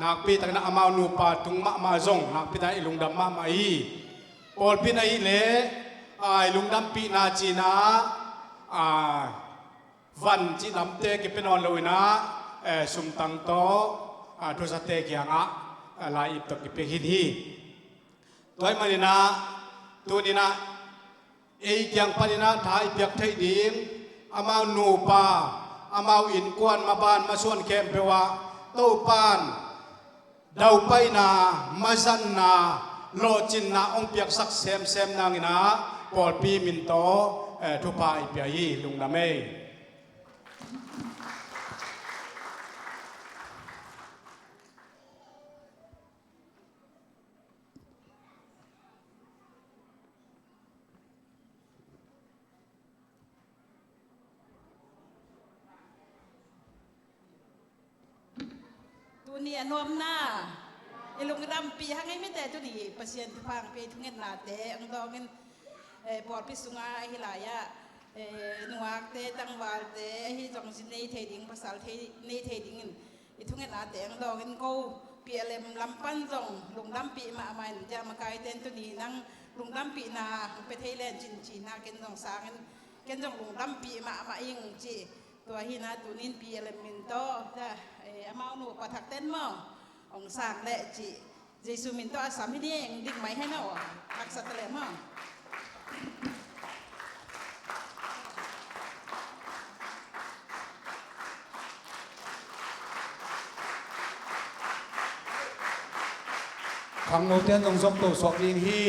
นักปีตักนะอามานูปาตุงมาซงนักปีตาอิลุงดำมาอีโอลปีนาอิเลลุงดำปีนาจีนาวันจีดำเตกิเป็นอนเลยนะสุมตังโตทุสเตกิยังลายอิบตกิเปหิดฮีตัวมันนี่นะตัวนี้นะเอียงปนินะถ่ายเปียกไทยดีมอามานูปาอามาอินกวนมาบานมาส่วนเข้มเปว่าโตปานดาวไปนามาจันนาโลจินนาองเปียกสักเซมนางนะปอลปีมินโตทุพาอิเปียยีลุงนาเมตัวนี้นวมหน้าไอ้ลุงดำปีให้ไม่แต่ตัวนี้เปอร์เซ็นต์ฟังไปทุกเงินนาเตะอังดองเงินปอดพิสุงาไอ้หลายะนัวเตะตังวาเตะไอ้จงสินในเทดิ้งภาษาเทในเทดิ้งไอ้ทุกเงินนาเตะอังดองเงินกูเปียเลมลำปั้นจงลุงดำปีมาใหม่จะมาไกลเต้นตัวนี้นั่งลุงดำปีนาไปไทยแลนด์จีนนาเกินจงสางเกินจงลุงดำปีมาอิงจีตัวหินาตัวนี้ปีเลมินโตจะอามาหนูปัทักเต้นมั่งองสางและจีเจสุมินโตอาสามินี่เองดิ่งไหมให้เนาะทักษะทะเลมั่งขังโนเตียนตรงสมตัวสอบยิงฮี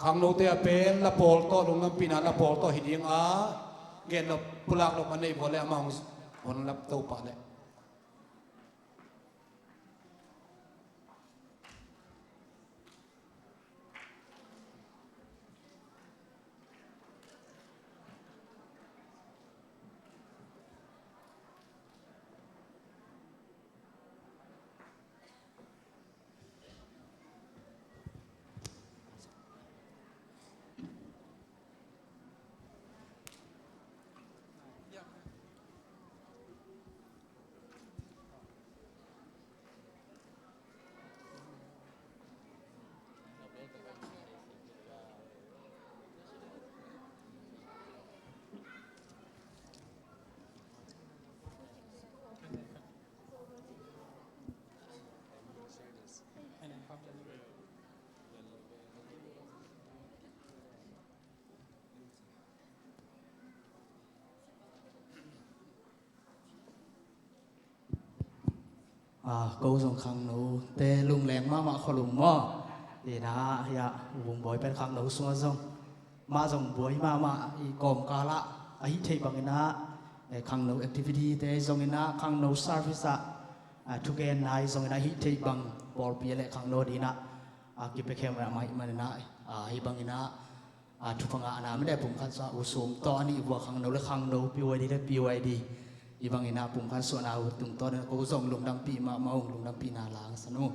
ขังโนเตียเป็นละโปลโตลงน้ำปีนาละโปลโตหิดิงเกณฑ์เราปุลักเรามันในพอแล้วมาคนรับตัวปะเลย câu dòng khang nấu tê lùng leng mà khó lùng mò thì đã ya vùng bồi bên khang nấu xua dòng mà dòng bồi mà i gồm cả lạ ấy thấy bằng na khang nấu activity tê dòng na khang nấu service thu gen nai dòng na hit thấy bằng bồi bia lệ khang nấu đi na kịp cái khem ra mai mà na hi bằng na thu phang naไม่ได้ผมคันซะอุสมตอนนี้วัวkhang nấuและkhang nấu PYDและPYD ibang ina pung kan so na tung to na ko zong lung dam pi ma maung lung dam pi na lang sanu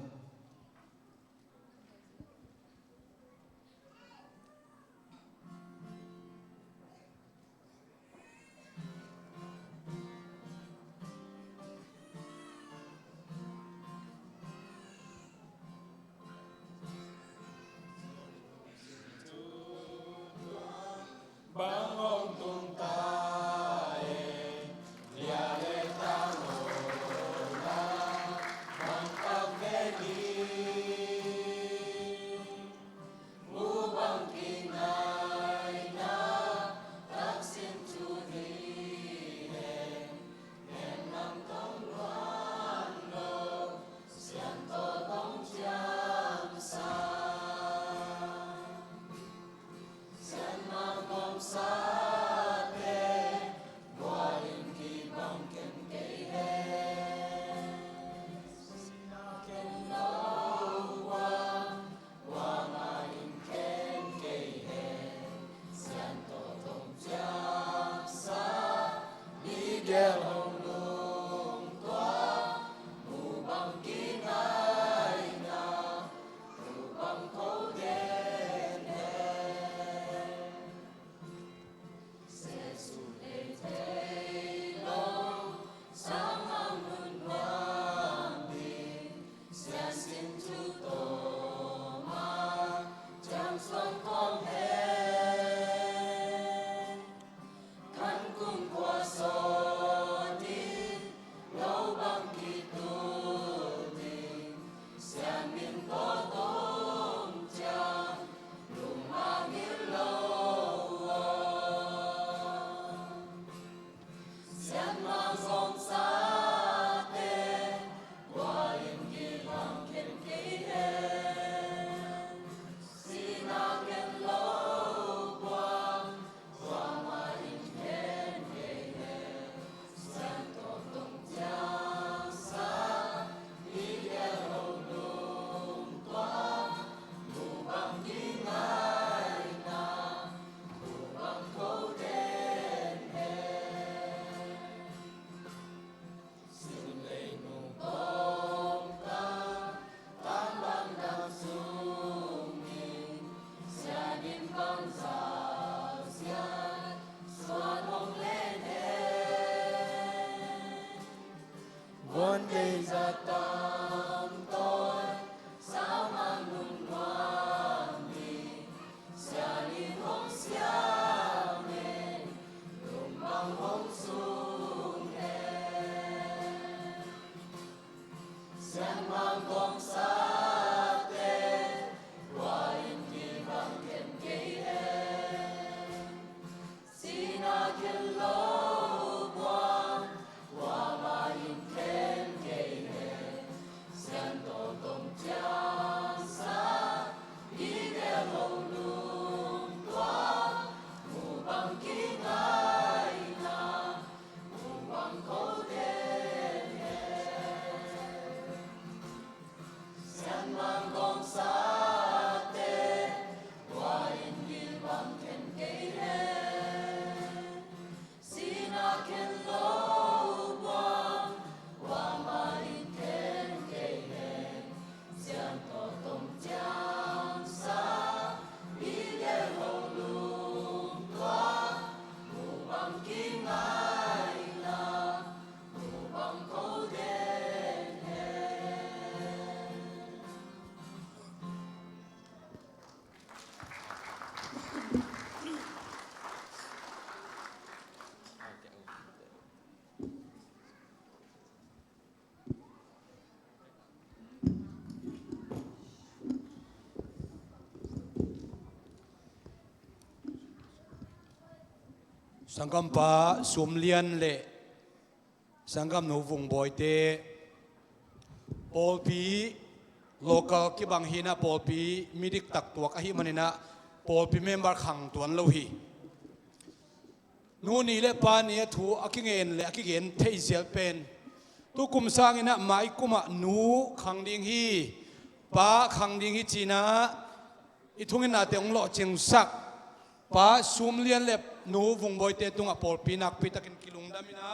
สังกัมปะสวมเลียนเละสังกัมหนูวงบอยเต ปอลปีโลกากิบังฮีนะปอลปีมิดิกตักตัวกะฮิมันนะปอลปีเมมเบอร์ขังตัวนั้นโลหีนู่นนี่เลปานี่ถูอากิเงินเลอากิเงินเทอิเซลเป็นตุกุมสร้างนะไม่กุมะนูขังดิ่งฮีป้าขังดิ่งฮีจีนะอีทุ่งนาเตองโลเจงสักป้าซูมเลียนเล็บนูวงบอยเตตุงอปอลปีนักปีตะกินกิลุงดามินะ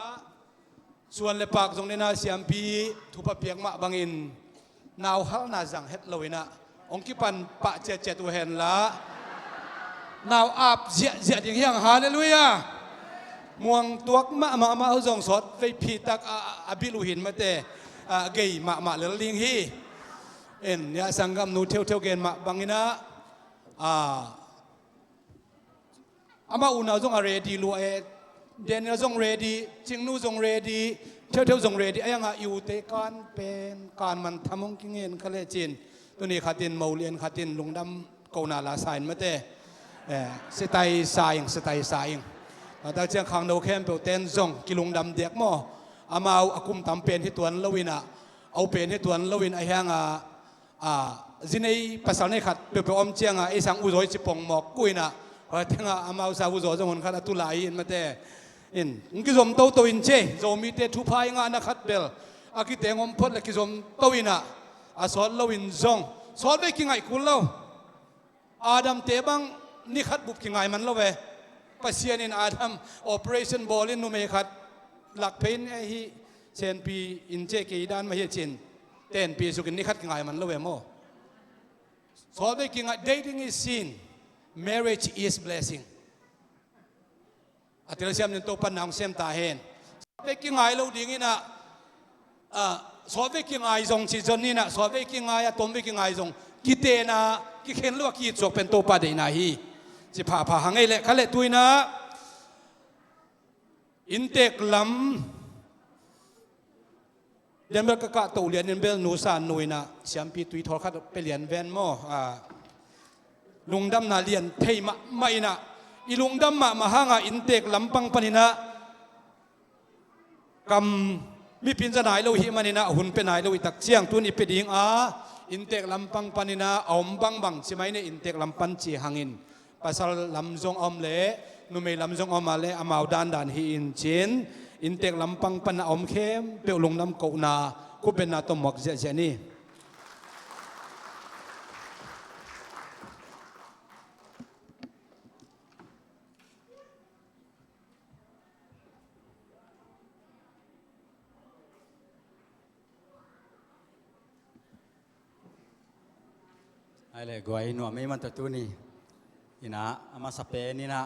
ส่วนเล็บปากตรงนี้นะเสียมปีทุบเปียกมะบังอินนาวฮัลนาจังเฮ็ดเลยนะองค์กิปันปะเจ็ดตัวเห็นละนาวอาบเจียเจียดิ่งเฮียงฮาเลลูยาม่วงตัวมะเอาส่งสดไปพีตักอบิลูหินมาเตเกยมะเลลิงฮีเอ็นเนี่ยสังกัมนูเที่ยวเกณฑ์มะบังอินะอามาอุณาจงอะไรดีลัวเอเดนจงเรดีจิงนูจงเรดีเที่ยวจงเรดีไอ้ยังอยู่เตการเป็นการมันทำมงกิเงินเขาเลยจีนตัวนี้ขัดตินมาเลียนขัดตินลุงดำกูนาลาสายมาเตสไตล์สายแต่เจ้าขังโนเข้มเปิลเต้นจงกิลุงดำเด็กมั่วอามาเอากุมทำเป็นที่ตัวละวินะเอาเป็นที่ตัวละวินไอ้ยังจินไอ้ภาษาในขัดเปิลอมเจียงไอ้สังอุโรยจิปงหมอกกุยนะเพราะทั้งอามาสาวโจจงคนขัดตุลายอินมาเตอินกิจมโตอินเจโจมีเตทุพายงานนักขัดเบลอากิเตงอมพดและกิจมโตอินะอาสอนลวินจงสอนไปกิงไงคุณเล่าอาดัมเตบังนี่ขัดบุกกิงไงมันเล่าเวปัสยานินอาดัม operation ball นูเมขัดหลักเพนไอ้ฮีเซนปีอินเจกีดานมาเฮจินเต้นปีสุกินนี่ขัดกิงไงมันเล่าเวโมสอนไปกิงไง dating is sin marriage is blessingอาทิตย์เช้านี้ตัวปันนังเซมตาเห็นสอนไปกิงไงเราดิ้งนะสอนไปกิงไงจงจีจนนี่นะสอนไปกิงไงต้นไปกิงไงจงกิเตนะกิเข็นลูกกิจกเป็นตัวปัดเดนาฮีจะพาหางไอ้เละเขาเละตุยนะอินเตกลำเดินเบลกะตัวเรียนเดินเบลนูสานนุยนะเสียมปีตุยทอดขัดไปเรียนแวนโมลุงดำนาเรียนเทมะไม่นะอีลุงดำมาหางอินเตกลำปังปนินะกำมีปินจะไหนเราหิมันนะหุ่นเป็นไหนเราตักเชียงตุนอีเป็ดยิงอินเตกลำปังปนินะอมบังใช่ไหมเนี่ยอินเตกลำปันจีหางอินภาษาลำจงอมเละนุเมลำจงอมมาเละอมาดานฮีอินจินอินเตกลำปังปันอมเข้มเปียวลงน้ำกูนาคุเป็นนาตมกเจนี่ไอ้เลยกวยหนัวไม่มันตัวนี้อินะอามาสเปนี่นะ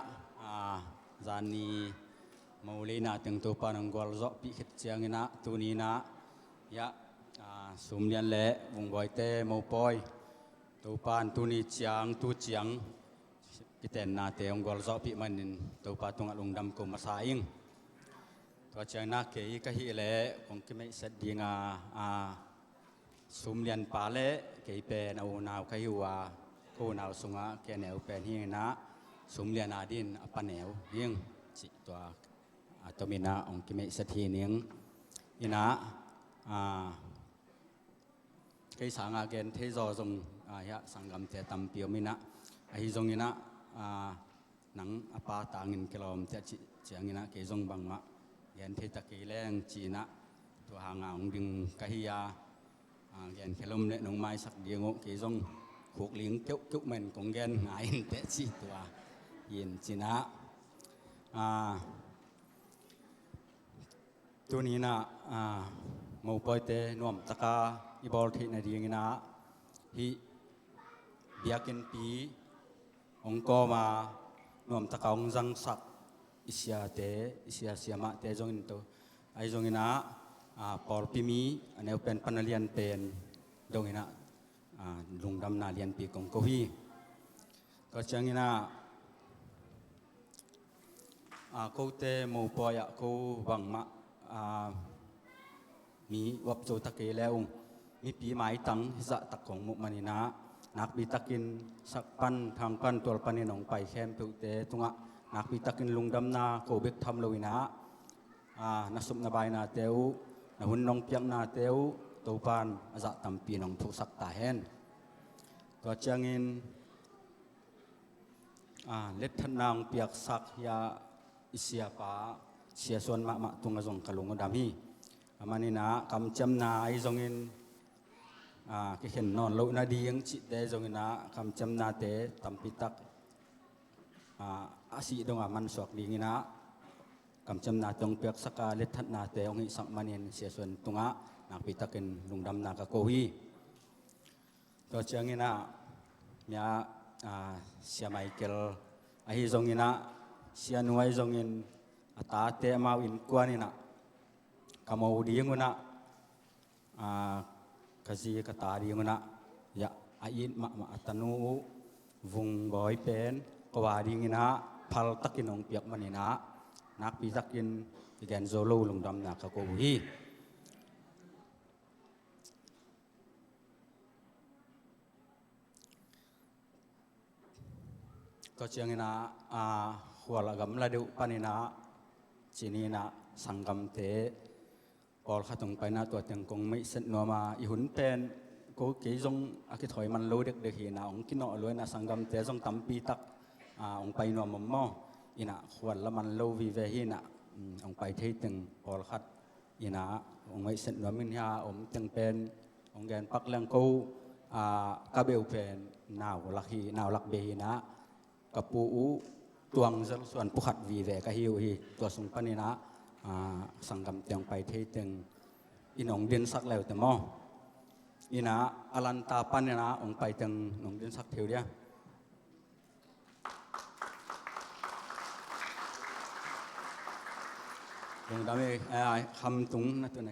จานีมาลีนะถึงตัวปานังกอลจอกปีขิดเชียงอินะตัวนี้นะยะสุมเลียนเละวงบอยเตมาปอยตัวปานตัวนี้เชียงตัวเชียงกิเตนนาเตองกอลจอกปีมันนินตัวปาตรงลงดำกุมาสายิงตัวเชียงนักเกยก็ฮิเละคงจะไม่เสด็จงสุมเลียนปาเละเกยเป็นเอาหนาวขยิวโคนเอาสุงะแกแนวเป็นเฮียนะสุมเลียนอาดินอปแนวเฮียงจิตัวตัวมีนาองค์กิเมสถีเนียงอินะเกยสังอาเกนเทจอจงยะสังกัมเตตัมเปียวมินะไอจงอินะหนังอปาตางินกลอมเตจิเจียงอินะเกยจงบังมะเย็นเทตะเกยแรงจีนะตัวหางองดึงกะฮิยาเย็นเคลมเนนงไม้สักเดียงเกยจงขูกเลี้ยงเจ้ามันของแกนหายเตะสิตัวยินจีนะตัวนี้นะมูปอยเตนวมตะกาอีบอลที่ในเรียงนะฮิเบียกินปีองก็มานวมตะกาองจังสักอิสยาเตอิสยาเสียมาเตจงอินตัวไอจงอินะปอลพิมีอันนี้เป็นปนเลียนเป็นดงอินะลุงดำนาเรียนปีกงกวีก็จังอินะกูเตมูปอยกูบังมะมีวับโจตะเกแล้วมีปีไม้ตังจะตะของมุมานินะนักบิตะกินสักปันทางปันตัวปันนองไปแคมปุเตตุงะนักบิตะกินลุงดำนาโกเบกทำลวินะนักสุมนาบายนาเตวนาหุ่นนองเปียงนาเตว tu pan aza tampi nong thu sak ta hen to changin let thanang piak sak ya isia pa sia son ma tunga jong kalung dam hi amani na kam cham na ai jongin cái khen non lâu na đi những chị té jongin na kam cham na te tampi tak asi dong man sok đi na kam cham na tong piak saka let that na te ong hi sak manin sia son tunga nak pitakin lungdam na ka ko hi to changina nya sia Michael ai jongina sia nuai jongin ata te mau in kwanina kamau di nguna kazi kata di nguna ya ain ma atanu vung boy pen kawadi ngina phal takinong piak manina nak pitakin igen zolo lungdam na ka ko hiก็เชียงนะหัวละกำละดูปานินะจีนีนะสังกำเตปอลขัดตรงไปนะตัวเตียงกงไม่เสร็จนัวมาอีหุ่นเป็นกูกี่จงอาคิดถอยมันรู้เด็กเด็กเห็นนะองกินเนาะเลยนะสังกำเตจงตั้มปีตักองไปนัวมัมมออีนะหัวละมันรู้วิเวหินะองไปที่ตึงปอลขัดอีนะองไม่เสร็จนัวมินยาองตึงเป็นองแกนปักเลี้ยงกูกระเบลเป็นนาวลักฮีนาวลักเบหินะกับปูตวงส่วนผู้ขัดวีเวกหิวฮีตัวสุงปนินะสังกำเตียงไปเทตึงอินองเดินสักแล้วแต่มออินะอลันตาปันเนี่ยนะองไปตึงนองเดินสักเทียวเดียลงดำเองคำตุงนะตัวไหน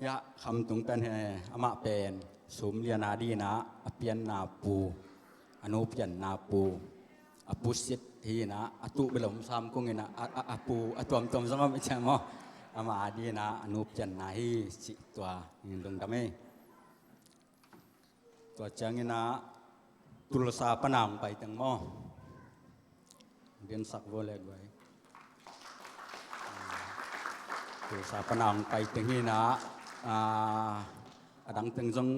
ยะคำตุงเป็นอามาเป็นสมเรียนาดีนะเปียนนาปูอนุเปียนนาปูapu sit hina atu belum sam kung ina apu atuam sama macam mo ama adi na anup jan nahi si tua indung dame tua changina tulsa panang pai teng mo den sak vole goi tulsa panang pai teng hina adang teng jong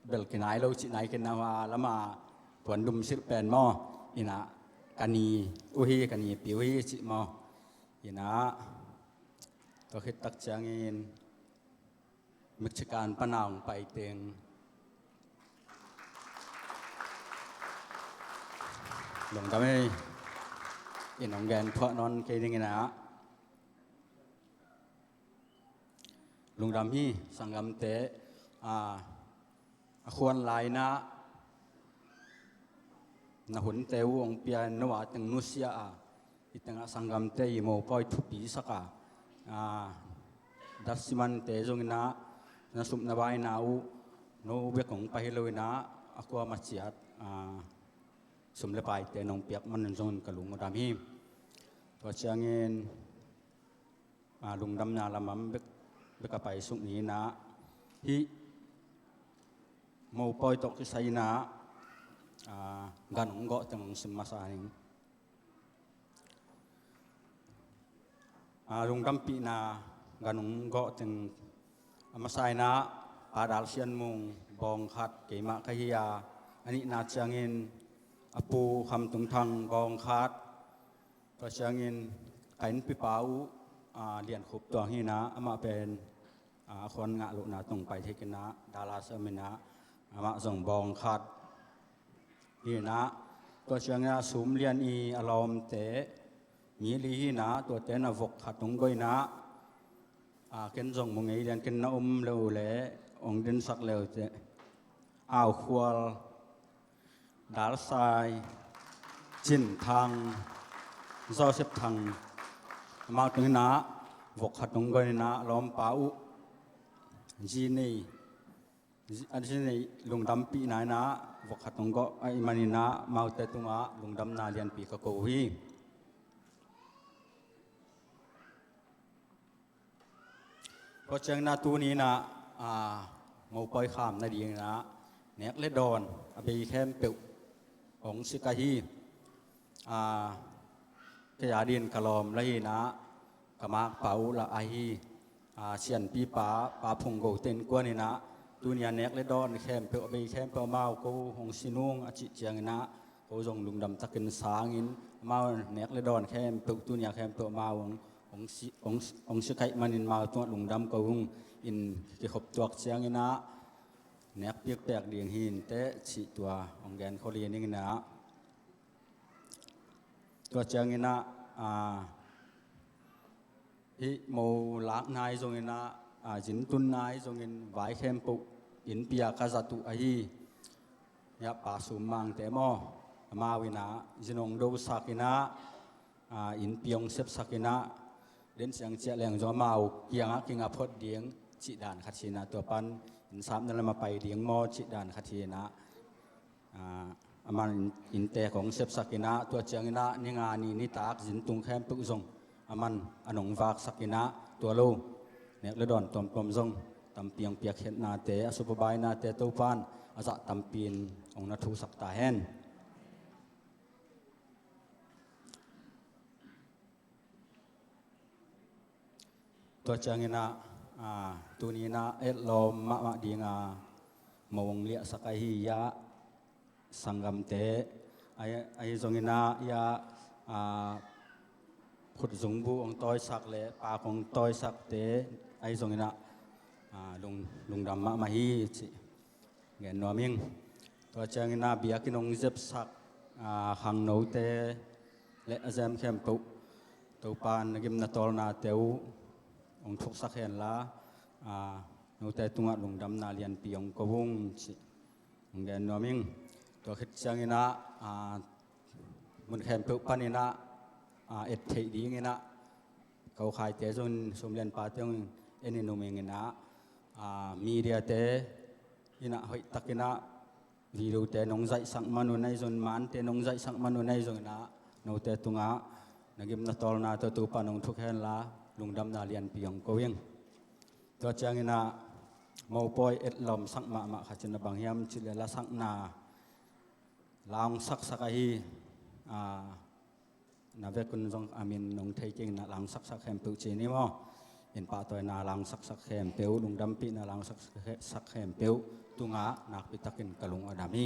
bel kinai lo chi nai ken na wa lama tuan dum sir pen mo ina kani uhi kani piwi chi mo ina to khit tak changin Mexican panang pai teng lồng đam mê in ông gan phọ non cây đinh ina lồng đam hi sang gam te khuôn lại na na hun te uong pian no wa teng nusia itanga sangam te mo poi thupi saka dasiman te jongina na sum na bai na u no be kong pahiloi na akwa machiat sum le pai te nong piak man zon kalung dam hi to changin lung dam na lamam be ka pai sung ni na hi mo poi tok ki sai na ganong go teng simasaning lung dam pi na ganong go teng amasai na padal sian mung bong khat keima kahia ani na changin apu kham tung thang bong khat to changin kain pi pau lian khup to hi na ama pen khon nga lu na tung pai thekina dala samina ama jong bong khat hi na to changa sum lian i alom te mi li hi na to te na vok khatung goi na ken jong mong ei lian ken na lo le ong den sak leo te aw khwal dal sai chin thang zo sep thang ma tung na vok khatung goi na lom pau ji neiอันนี้ในลุงดำปีไหนนะวกขัดตรงก็ไอ้มันนี่นะมาแต่ตรงอ่ะลุงดำนาเรียนปีกะโกฮีเพราะเจ้าหน้าตัวนี้นะงูปล่อยข้ามนาดีนะเนกเลดอนอภิแคมเปิวของสิกาฮีขยาดินกะลอมละฮีนะกะมากเป่าละไอฮี เชียนปีป้าพงโกเต็นกวนนี่นะตัวนี้เน็กเลดอนแคมเปอไปแคมเปอมากูหงสินุงอาจิเจียงนะกูจงลุงดำตะกินสางินมาเน็กเลดอนแคมเปอตัวนี้แคมเปอมาองสิไก่มันอินมาตัวลุงดำกูหงอินเกี่ยวกับตัวเจียงนะเน็กเปียกแปลกเดียงหินเตะฉีตัวองแกนเขาเรียนนี่นะตัวเจียงนะฮิโมลักนายจงอินะจินตุนนายจงอินไว้เข้มปุอินเปียกาจัตุไอยาป่าสุมังเตมอมาวินะจินงดูสักินะอินเปียงเซบสักินะเดินเสียงเจียแรงจอมาเอาเกียงกิงอาพดเดียงจิดานขัดชีนะตัวปันอินสามนั่นละมาไปเดียงมอจิดานขัดชีนะมันอินเตของเซบสักินะตัวเจียงนะนิงานีนิตากจินตุงเข้มปุจงมันอนงวากสักินะตัวโลเนี่ยเลดอนตอมปอมซงตำเปียงเปียกเห็ดนาเตอสุปบายนาเตตูปานอาจะตำปีนองนัทุสักตาแหนตัวจังนะตัวนี้นะเอ็ดลมมาดีงามาวงเลียสักหิยะสังกัมเตไอจงนะยาขุดสงบูองต้อยสักเละปากของต้อยสักเตไอทรงนะลุงดำมาฮีเงินนัวมิงตัวเจ้าเงินนาเบียกินองเจ็บสักหังโนเตและอาจารย์เข้มปุตัวปานกิมนาตอลนาเตวองทุกสักเห็นละโนเตตุงะลุงดำนาเลียนปีองกวงเงินนัวมิงตัวคิดเจ้าเงินนามันเข้มปุปานินะเอ็ดเทดีเงี้ยนะเขาขายเตจนสมเด็จปาเตงเอ็นนูเมงเงี้ยนะมีเดียเตยินะหอยตักนะวิรูเตนงใจสังมานุนัยจนมันเตนงใจสังมานุนัยจนนะโนเตตุงะนักิมนาตอลนาตัวปานงทุกเห็นละลุงดำนาเลียนปียงก็วิ่งตัวเจ้าเงี้ยนะมอปอยเอ็ดลมสังมาขัดจนบางยามจิเลละสังนาลางสักฮีนาเวกุนจงอามินนงเทกิงนาลังสักแคมเปิลเจนี่มั้งเห็นป่าตัวนาลังสักแคมเปิลลุงดำปีนาลังสักแคมเปิลตุงะนักปิตักินกะลุงอดามี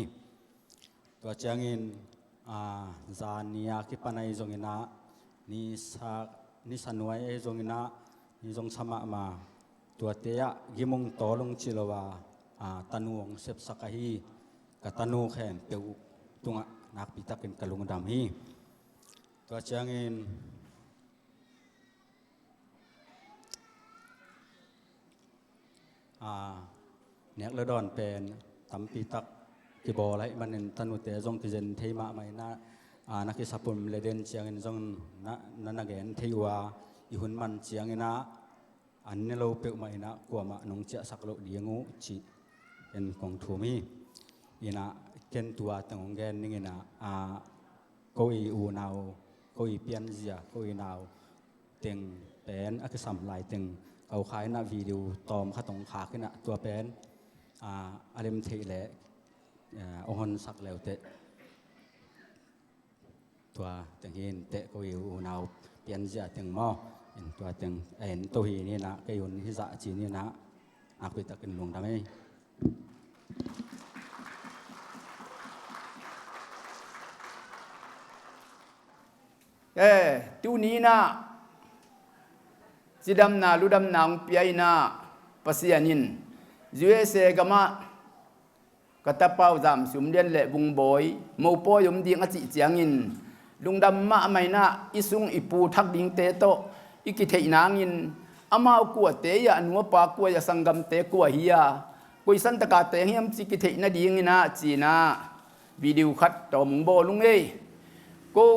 ตัวเจียงอินจานียาคิปนัยจงอินะนิสันวยจงอินะนิจงสมามาตัวเตียกิมงโตลงจิลวาตันูงเซบสักฮีกตันูแคมเปิลตุงะนักปิตักินกะลุงอดามีตัวเชียงอินเน็กเลดอนเป็นตั้มปีตักกิบอไรมันเป็นตันุเตจงกิเจนเทมาไม่นะนักกิสปุมเลเดนเชียงอินจงนักเกนเทวาอิหุนมันเชียงอินะอันนี้เราเปิดไม่นะกลัวมานงเจสักโลดีงูจีเป็นของทูมีอินะเกนตัวตั้งองแกนนี่นะก็อูนาวก็อีเปียนเสียก็อีนาวเต็งเป็นอักษรลายเต็งเอาขายหน้าวิดีโอตอมข้าตรงขาขึ้นนะตัวเป็นอารมณ์เทเลองค์สักแล้วเตะตัวเต็งหินเตะก็อีนาวเปียนเสียเต็งหม้อตัวเต็งตัวหีนี่นะก็ยุนที่จะจีนี่นะนักวิตากินลงทำไมตูนี้นะจิดำนาลุดำนางปียนะภาษานินจูเอเซกามะกตาเป้าจำสุมเดียนเละบุงบอยมูปอยมดิ่งอจิเจียงินลุงดำมาไม่นะอิสุงอิปูทักดิ่งเตโตอิกิเทนางอินอามากัวเตยนัวปากกัวยสังกัมเตกัวเฮียกุยสันตกาเตเฮียมจิกิเทนดิ่งนะจีนะวิดีโอคัดต่อมุงโบลุงเอกู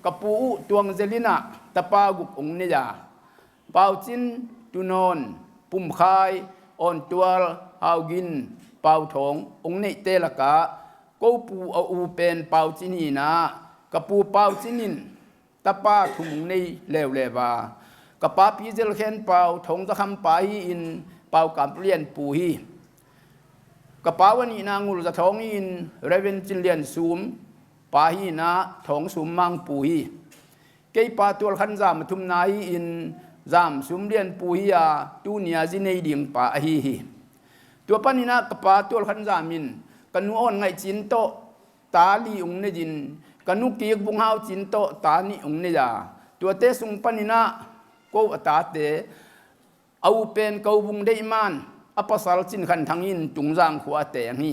กับปูตวงเจลินะตะปากุกองเนียเปาจินตุนนปุ่มคายอ่อนตัวหาวกินเปาทององเนเตลกะกูปูเอาอูเป็นเปาจินีนะกับปูเปาจินินตะปาถุงในเลวเลวากับปาปีเจลเคนเปาทงตะคำปาฮีอินเปากับเลียนปูฮีกับปาวันนี้นางุลจะทองอินเรเวนจิเลียนซูมปาฮีนะทองสุมมังปูฮีเกยปาตัวขันจามทุมนายอิน จามสุมเรียนปูฮิยาตูเนียจินในดิ่งป่าฮีฮีตัวปนินะกป่าตัวขันจามินกันนูอ่อนไงจินโตตาลีองเนจินกันนูกีกบุงหาวจินโตตานีองเนยาตัวเตสุงปนินะกูอัตาเตเอาเป็นกูบุงได้มันอปัสสาวจินขันทางอินตุงจางขวาเตงฮี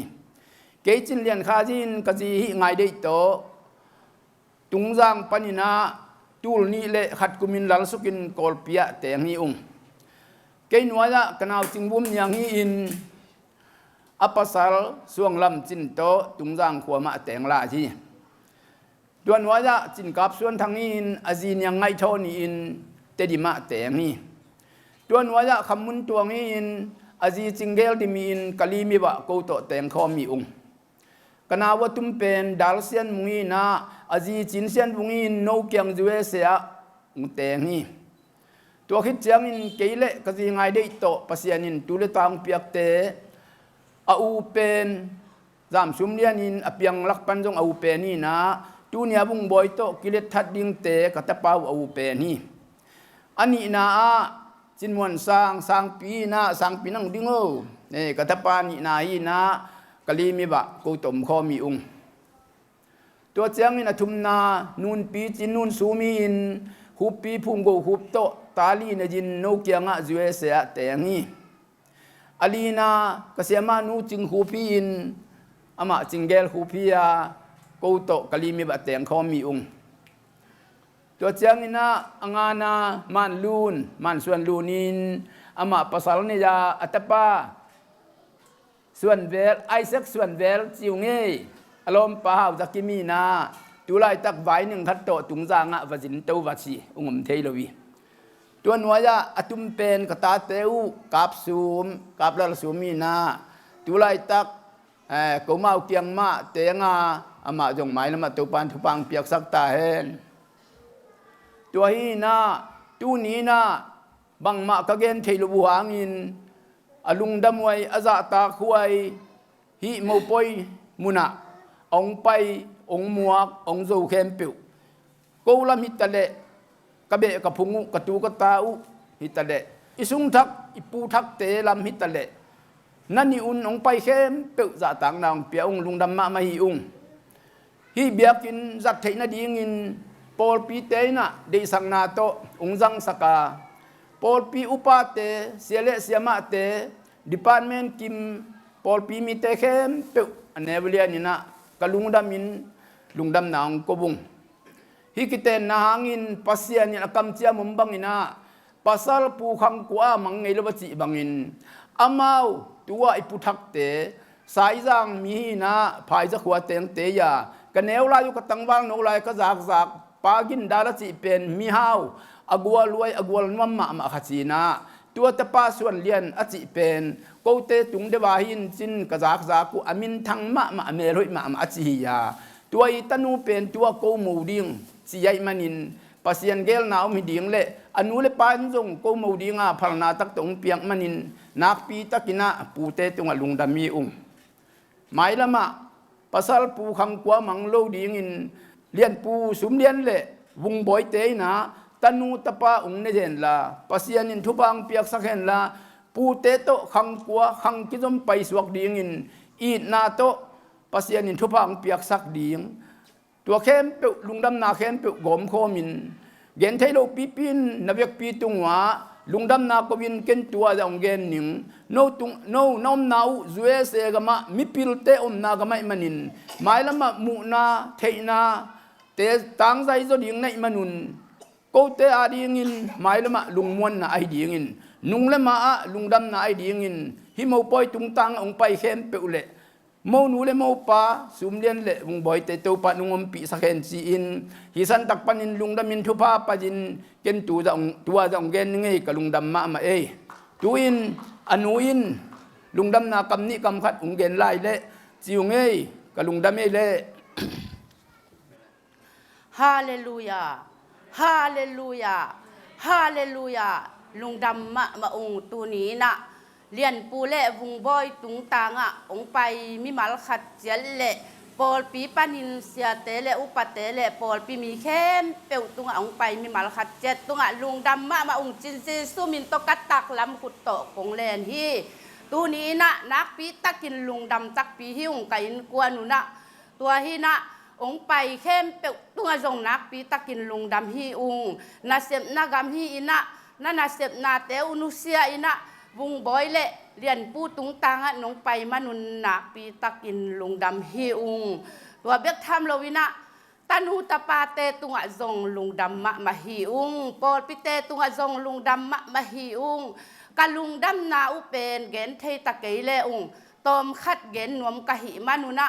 เกจินเลียนขาจินกะจีไงได้โตตุงจางปนินะตูลนี้เละขัดกุมินลลสุกินกอลเปียเตงฮีองเกยนัวละกันเอาจิงบุมยังฮีอินอปัสสาวส่วงลำจินโตตุงจางขวามาเตงลาจีดวนว่าจะจินกับส่วนทางนี้อาจีนยังไงเท่านี้อินเตดิมาเตมีดวนว่าจะคำมุนตัวนี้อินอาจีจิงเกลดิมีอินกะลีมีบะกูโตเตงข้อมีองกนาวตุมเป็นดาลเซียนมุงีนาอาจีจินเซียนมุงีนโนเกียงจูเอเซียงเตงีตัวคิดจังอินเกลเลกะจีไงได้โตปัสยานินตุเลตังเปียกเตอูเป็นจามชุมเลียนินอเปียงลักปันจงอูเป็นนี่นะตูเนียบุงบอยโตกิเลสทัดดิ้งเตกตะเปาอูเปนี่อันนี้นะจินมวนสร้างปีนะสร้างปีนังดิ้งโอเนี่ยกตะปานี่นาฮีนะกะลีมีบะกูตมข้อมีองตัวเจียงนี่นะทุมนานูนปีจินนูนสูมีอินหุบปีพุ่งโกหุบโตตาลีนจินโนเกียงะจูเอเสียแต่งี้อลีนากเสียมานูจิงหุปีอินอามาจิงเกลหุปียากูโตกะลีมีบะเตียงข้อมีองตัวเจียงนี่นะอังานามันลูนมันส่วนลูนินอามาภาษาเนียอัตปาส่วนเวลไอเซ็กส่วนเวลจิวเงยอารมณ์ปะหาวจักิมีนาตุไลตักไว้หนึ่งทัดโตตุงจางะวจินเตวัชีองมเทลวีตัวนัวยาอตุมเป็นกตาเตวกับซูมกับลาซูมีนาตุไลตักกูมาเกียงมาเตงาอามาจงหมายละมาตุปันทุปังเปียกสักตาเห็นตัวฮีนาตูนี้นาบังมากะเกนเทลบุหางินอลุงดำไว้อาซาตาควยฮิโมปอยมุนะองไปองมัวองโซเข้มปิวกูละมิตะเลกะเบกะพุงกะตูกะตาอุฮิตะเลอิสุงทักอิปูทักเตลำฮิตะเลนั่นนี่อุนองไปเข้มปิวจะต่างนางเปียองลุงดำมามาฮิอุงฮีเบียกินจักเทนดีงินปอลปีเตนะเดสังนาโตองจังสกาปอลปีอุปาเตเสียเลเสียมาเตดิพาร์ตเมนต์กิมปอลปีมีเตเข้มเปียวอันเนเวเลียนี่นะกลุงดำมินลุงดำนางกบุงฮิกิเตนนาหางินปัสยานี่กำเจียมุมบังอินะปัสลปูขังกัวมังไงลบจิบังอินอามาวตัวอิปุทักเตสายจังมีนะภายจะขวาเตงเตยากันแนวลายุกตังวางโนลายก็จากปากินดาลจิเป็นมีฮาวอกัวรวยอกัวนัมมามาขัจีนาตัวตะปาส่วนเลียนอจิเป็นกูเตตุงเดวาหินจินกจากกูอามินทังมาเมรุยมาอจิฮิยาตัวอิตานูเป็นตัวกูมูดิงสิยายมันินปัสยันเกลนาวมีดิงเละอนุเลปานจงกูมูดิงาพลนาตักตงเปียงมันินนักปีตักินะปูเตตุงลุงดามีหมายละมาปัสลปูขังกัวมังโลดิงินเลียนปูสุมเลียนเละวุงบอยเตนะตันูตะปาเนเจนลาปัสยันินทุบังเปียกสักเห็นลาปูเตโตขังกัวขังกิจมไปสวกดิงินอีนาโตปัสยันินทุบังเปียกสักดิงตัวเข้มเปียลุงดำนาเข้มเปียกอมโคมินเกนเทโลปีปินนเวกปีตุงวาลุงดำนากวินเกนตัวจะองเกนหนิงโนตุงโนน้อมนาวจูเอเซกมามิปิลเตอมนากมาอิมันินหมายละมามุนาเทนาเตตังใจจะดิ่งในมนุนกูเตอาดิ่งินหมายละมาลุงมวนนาไอดิ่งินนุงละมาลุงดำนาไอดิ่งินฮิโมปอยตุงตังองไปเข้มเปอุเลโมนูเลโมปาสุมเลียนเลวงบอยเตโตปานุงอมปีสักเห็นซีอินฮิสันตักปันินลุงดำมินทุพาปาจินเกนตัวจะองเกนเงยกับลุงดำมาเอตัวอินอนุอินลุงดำนากำนิกำขัดองเกนไล่เลจิวเงยกับลุงดำเอเลฮาเลลูยาฮาเลลูยาฮาเลลูยาลุงดำมาองตัวนี้นะเลียนปูเล่วุงบอยตุงตางองไปมิมาลขัดเจลเล่ ปอลปีปันินเสียเตเลอุปเตเลปอลปีมีเข้มเปิวตุงองไปมีมาลขัดเจ็ดตุงลุงดำมาองจินซีสุมินตกัดตักลำขุดโตกงเลนฮีตัวนี้นะนักปีตักกินลุงดำตักปีหิ้งไก่กวนหนูนะตัวฮีนะองไปเข้มเปิวตุงส่งนักปีตักกินลุงดำฮีอุงนาเสพนากำฮีอินะนาเสพนาเตอุนุเซียอินะวงบอยเละเรียนปูตุงตังะน้องไปมานุนนักปีตักกินลุงดำฮีอุงตัวเบียกทำโลวินะตันหูตาปาเตตุงะซงลุงดำมาฮีอุงปอลปิเตตุงะซงลุงดำมาฮีอุงกะลุงดำนาอุเป็นเกนเทตะเกยเลอุงตอมขัดเกนนวมกะหิมานุนะ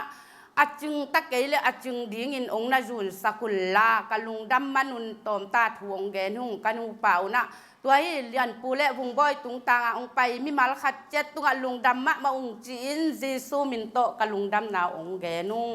อาจึงตะเกยเลอาจึงดีงินองนาจุนสกุลลากะลุงดำมานุนตอมตาทวงเกนหุงกะนูเป่านะตัวให้เรียนปูเละวงบอยตุงตางองไปมีมาลขัดเจ็ดตุงลุงดำมาองจีนจีซูมินโตกะลุงดำนาองเกนุง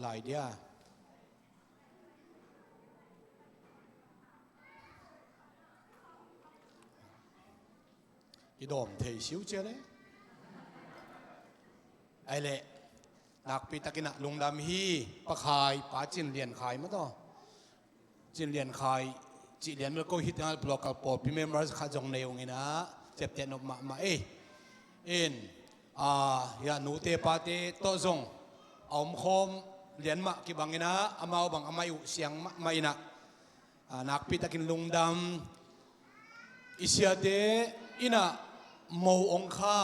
หลายเดียอีดอมเทชิวเจเลยไอเละนักปีตะกินะลุงดำฮีปะขายป้าจินเลียนขายมาต่อจินเลียนขายจิเลียนมันก็ฮิตงานบล็อกกับปอดพิเมมรัสขาจงเนวงี้นะเจ็บเจ็บออกมาเอ็นอย่าหนูเตปาเตโตจงเอาคมเลียนมากี่บังงี้นะอามาบังอามาอยู่เสียงไม่นะนักปีตะกินลุงดำอิเสียเดอินะโมองค่า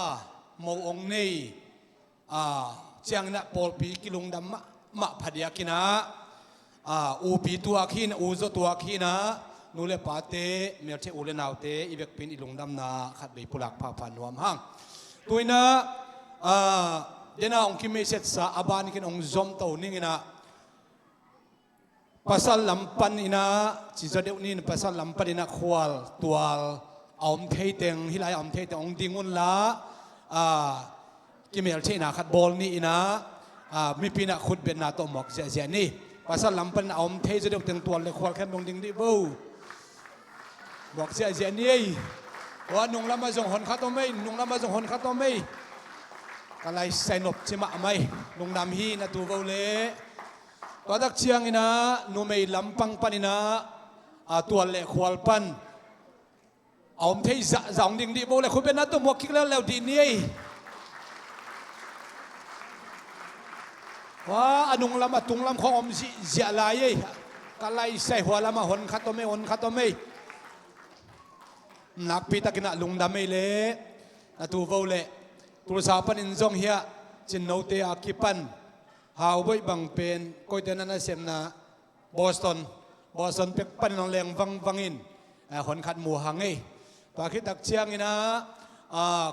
โมองนี่เจียงนะปอลปีกิลุงดำมะพัดยากินะอูปีตัวขี้นะอูโซตัวขี้นะนูเลปาเตเมียเชอูเลนาวเตอีเบกปินอีลุงดำนาขัดใบปุลักพาพันวมห้างตัวนะเดี๋ยวนะองคิมเมเซตสาอบานกินองจอมโตนี่นะภาษาลำปันอินะจิจเดวนี่ภาษาลำปันอินะควาลตัวอมเทเตงฮิลายอมเทเตงองดิงุนละกิเมลเชนาขัดบอลนี่นะมีปีนักขุดเป็นนาโตหมอกเสียนี่ภาษาลำปันอมเทจะเดวเตงตัวเลยควาลแค่มองดิงดิบูบอกเสียนี่ว่านุ่งละมาส่งหอนข้าตัวไม่นุ่งละมาส่งหอนข้าตัวไม่ก็เลยใส่หนบชิมะไม่นุ่งดำฮีนะตัวเบลเล่ตัวดักเชียงนี่นะนุ่มไม่ลำปังปันนี่นะตัวเละควาลปันเอาเทจะจังดิ่งดิโบเลยคุณเป็นนักตัวหมวกคิกแล้วดีนี่ว่าอนุงลำตุงลำของอมสิเสียลายก็ไล่ใส่หัวลำมาหนขัดตัวไม่หนขัดตัวไม่นักปีตะกินะลุงดำไม่เละตัวเบลเล่ตัวสาวปันอินซงเฮียจินโนเตอาคิปันหาวใบบังเป็นก้อยเตนันเซมนาบอสตันเป็กปันนองแรงวังอินหนขัดหมู่หังปาคิดตักเชียงนะ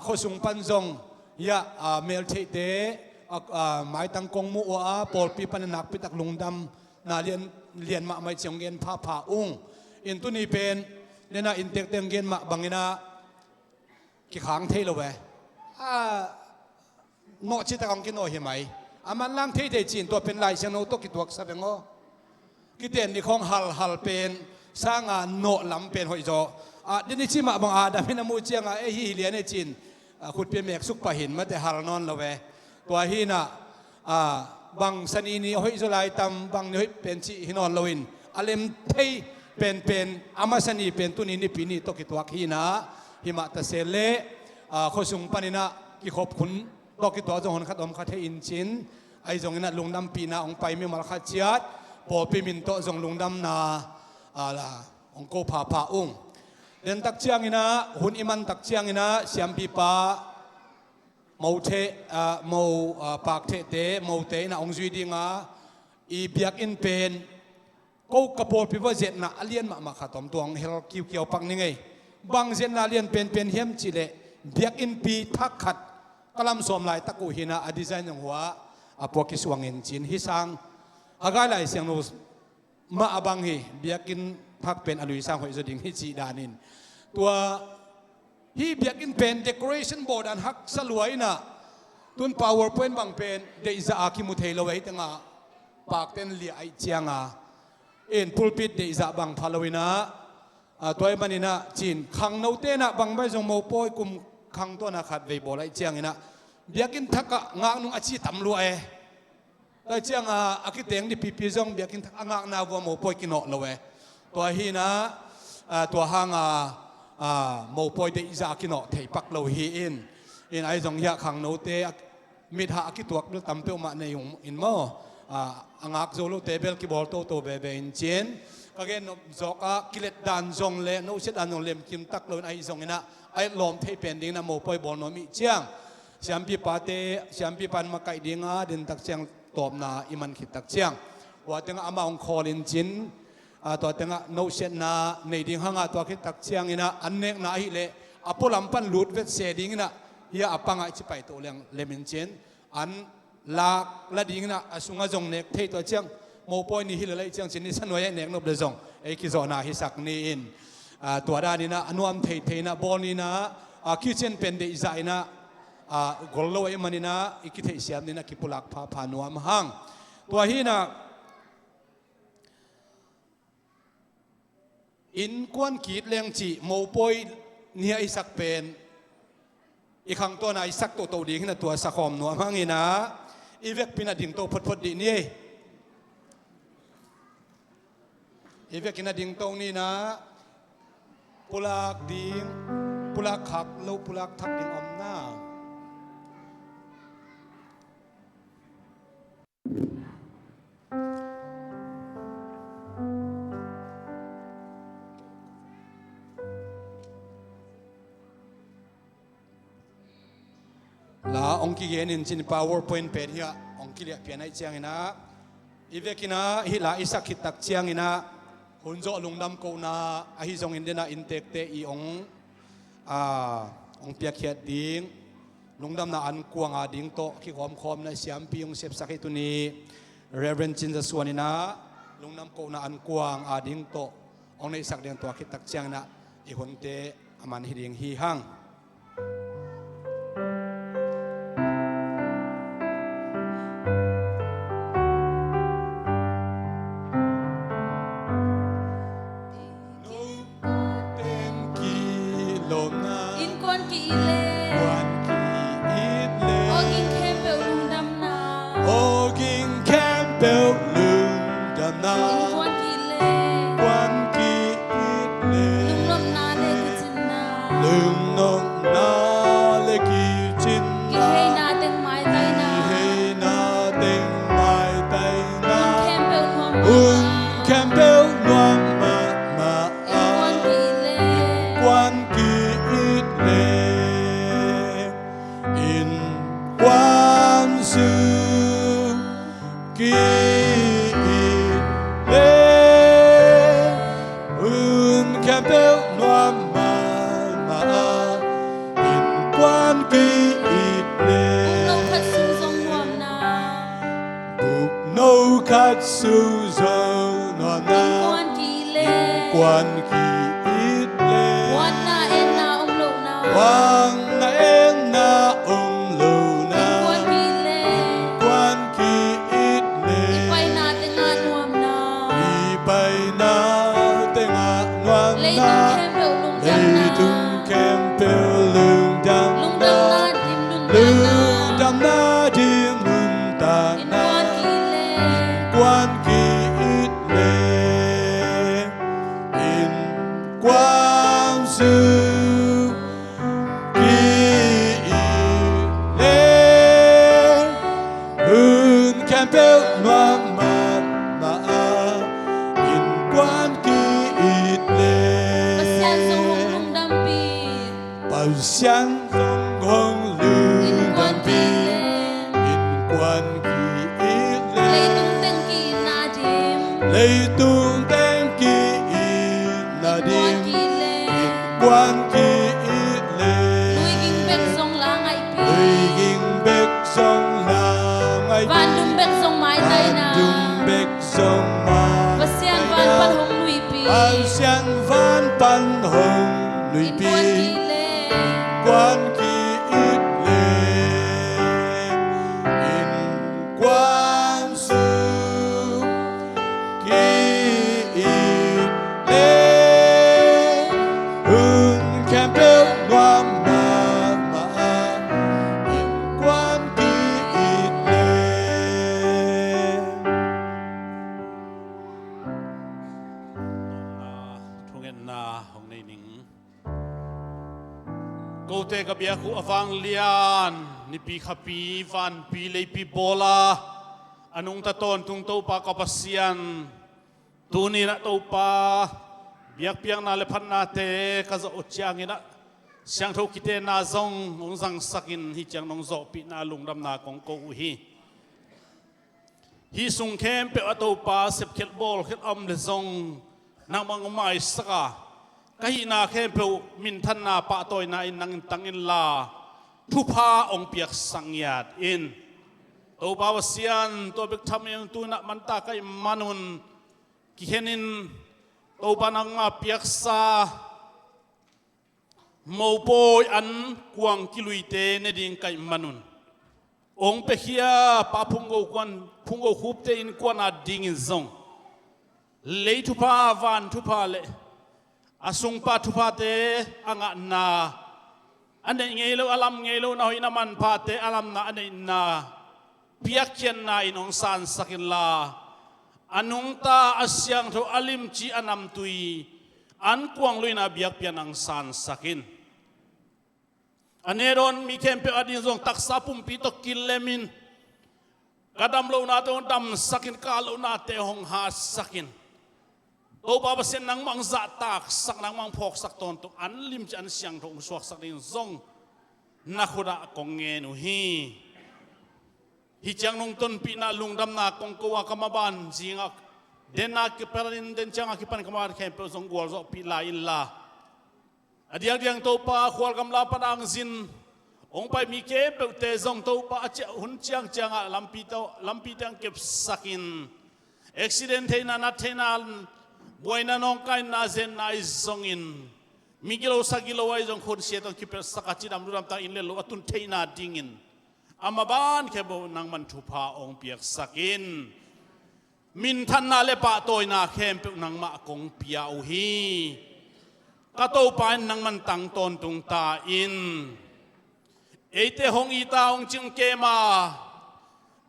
ข้อสุงปันซงยะเมลเทเตหมายตังกงมัวปอลปีปันนักปีตักลุงดำนาเรียนมาไม่เชียงเงินผ้าอุ้งอินตุนีเป็นเนี่ยนะอินเตกเตงเงินมาบังนะกี่ครั้งเทลเวโนชิตะกองกินโอเห็นไหมมันล่างเทเตจีนตัวเป็นลายเชียงโนตัวกี่ตัวสับงอกี่เตียนนี่ของฮัลเป็นสร้างโนลำเป็นหอยโจเดี๋ยวนี้ชิมาบางดามินามูเจียงฮีเลียนจีนขุดเปียเมกสุกปะหินมาแต่ฮาร์นอนละเวตัวฮีน่ะบางสนีนี่หอยโจไลตำบางนี่เป็นชีหินอนลวินอเลมเทเป็นอามาสนีเป็นตุนีนี่ปีนี่ตกิตัวฮีน่ะหิมะตะเซเลข้อสุงปานินะกี่ขอบคุณตกิตัวจงหนขัดอมขัดเทอินจินไอจงนั้นลุงดำปีน่ะองไปมีมาลขัดเจียดพอปีมินโตจงลุงดำน่ะองโกผาอุ้งเดินตักเชียงนะหุ่นอิมันตักเชียงนะเสียมปีปาเมาเทเมาปากเทเตเมาเตนะองจุยดิงอีเบียกอินเป็นกูกระโปรงพิวเจตนะเลียนมาขัดตอมตัวเฮลคิวเกี่ยวปังนี่ไงบางเจตนะเลียนเป็นเฮียมจิเลเบียกอินปีทักขัดกลำสวมลายตะกูหินะอดีไซน์อย่างหัวพวกกิสวงเงินจินฮิสังอากาศไหลเสียงนูมาอบังฮีเบียกินพักเป็นอลุยสร้างหอยสดิ่งฮิจีดานินตัว hi biak in pen decoration board an hak salwai na tun powerpoint bang pen de iza aki mu thei lo wei tanga pak ten li ai chianga in pulpit de iza bang phalowina toy manina chin khang no te na bang bai jong mo poi kum khang to na khat vei bolai chiangina biakin thaka nga nung achi tamlu e ta chianga akiteng ni pipi jong biakin thak anga na wa mo poi kino lowe to hi na to hanga mo poi de iza kino thei pak lo hi in ai jong ya khang no te mit ha ki tuak lu tam pe ma ne yung in mo angak zo lo tebel ki bol to be be in chen again zoka kilet dan jong le no set anong lem kim tak lo ai jong ina ai lom thei pending na mo poi bon no mi chiang siam pi pa te siam pi pan ma kai dinga din tak chiang top na iman khit tak chiang wa tenga ama ong kholin chin to tenga no set na nei ding hanga to khit tak chiang ina annek na hi le apolam pan lut vet se ding ina ya apanga chi pai to leng lemin chen an lak la ding na asunga jong nek thei to chiang mo poi ni hi le chiang chin ni sanoi nek no ble jong e ki zo na hi sak ni in to da ni na anuam thei thei na bon ni na kitchen pen de izaina gollo e manina ikithei siam ni na ki pulak pha pha nuam hang to hi na in kwan kit leng chi mo poi ni ai sak pen i khang to na isak to ding na tua sakhom no mangina ivek pina ding to phot di ni ivek ina ding to ni na pulak ding pulak khak lo pulak thak ding om na la ong ki gen in chin powerpoint pen hi ong ki le pian ai chiang ina ivekina hi la isak hit tak chiang ina hunzo lungdam ko na a hi zong in dena intek te I ong pia khiat ding lungdam na an kuang a ding to ki khom na siam pi ong sep sakhi tu ni reverend chin za suanina lungnam ko na an kuang a ding to ong nei sak deng to khit tak chiang na I honte aman hi ding hi hang quan kỳ ít lệ in quan sư kỳ ít lệ hương kèm theo loa mà in quan kỳ ít lệ thung en na hong nei ning cô te ka bia ku avang lian ni pi khapi van pi lei pi bola anung ta ton tung to pa ka pasian tu ni na to pa biak piang na le phan na te ka zo chiang ina siang tho kite na zong ong zang sakin hi chiang nong zo pi na lung dam na kong ko hi sung khem pe ato pa sep khet bol khet am le zong nang mang mai saka kahi na khem pe min than na pa toy na in nang tangin la thu pha ong piak sangyat in to pa wasian to bek tham yang tu na man ta kai manun ki henin to pa nang ma piak sa mo boy an kuang kiluite ne ding kai manun ong pe khia pa phungo khup te in kwan a ding in zong le thu pa van thu pa le asung pa thu pa te anga na ane ngelo alam ngelo na hoina man pa te alam na ane na piakyan na inong san sakin la anung ta asyang tho alim chi anam tui an kuang lui na biak pian ang san sakin aneron mi kempe adin zong taksa pumpi to kilemin kadam lo na to dam sakin kalo na te hong ha sakin to baba sen nang mang za tak sak nang mang phok sak ton to an lim chi an siang thong suak sak din zong na khuda kong nge nu hi chang nong ton pi na lung dam na kong ko wa kamaban jinga den na ki perin den chang ki pan kamar khem pe zong gol zo pi la in la adiang diang to pa khwal kam la panang zin ong pai mi ke pe te zong to pa che hun chiang chang a lampi tang kep sakin accident theina na theina boina nong kai na zen na zong in migilo sagilo wai zong khod se tong ki pe sakachi dam ram ta in le lo atun theina dingin amaban ke bo nang man thupa ong piak sakin min than na le pa toy na khem pe nang ma kong piau hi ka to pa nang man tang ton tung ta in eite hong ita ong ching ke ma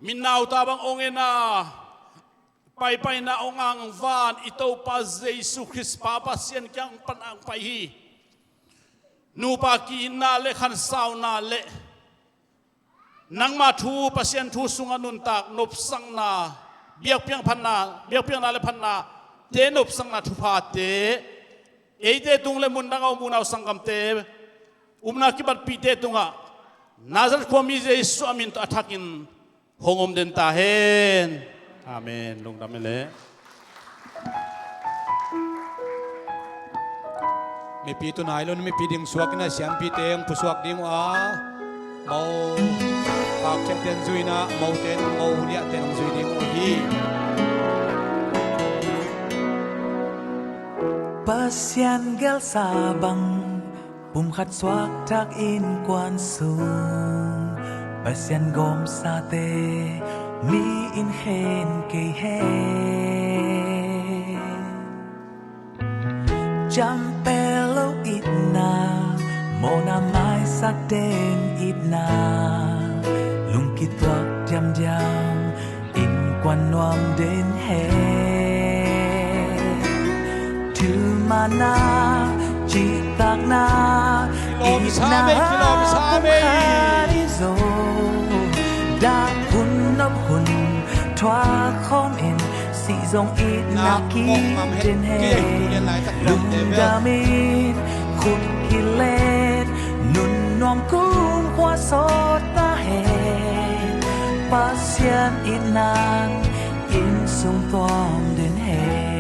min nau ta bang ong ena pai na ong ang van ito pa Jesus Christ pa pa sian kyang pan ang pai hi nu pa ki na le khan sau na le nang ma thu pasien thu sunga nun tak nop sang na biak piang na le phan na te nop sang na thu pha te eite tung le mun dang au mun au sangam te umna ki bat pi te tunga nazar ko mi je su amin to athakin hongom den ta hen amen lung dam le mi pi tu nai lo mi pi ding suak na siam pi teng pu suak ding wa mau pak chen ten zui na mau ten mau lia ten zui ding hi Pasian gel sabang pum khat swak tak in kwan sung Pasian gom sate mi in hen ke he Jampelo itna mona mai sak den itna lung kitwak jam jam in kwan nuam den he tu mana citak na itna harizo da hun nop hun thoa khom in si dòng ít na ki den he lung damit khut kilet nun nom kun kwa so ta he pasian inan in sung tom den he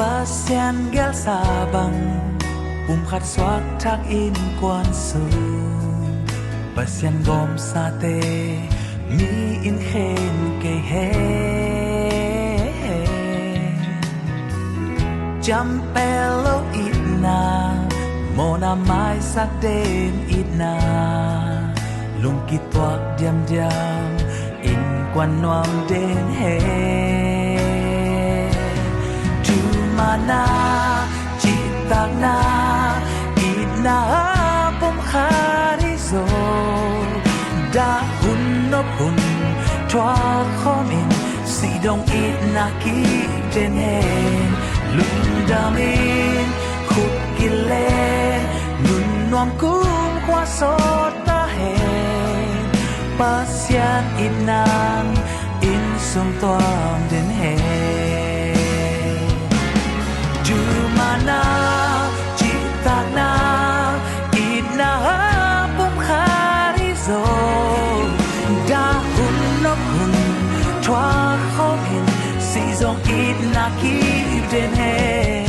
pasien gel sabang khát xoát thác in quan su pasien gom sa te mi in khen ke he chăm pelo ít na mona mai sắc đêm ít na lung kỳ toạc diam diam in quan noam đến he tu mana chỉ tak na ít na pom khari zo da hun nop hun thoa khom in si dong ít na ki den he lung đam in khúc kỳ lên nun noam cung qua sốt ta hè pasien in nan in sum toam đến hè tu mana chỉ tak na ít na pum khari zo da hun nop hun thoa khom in si dong ít na ki den hè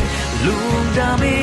lung đam in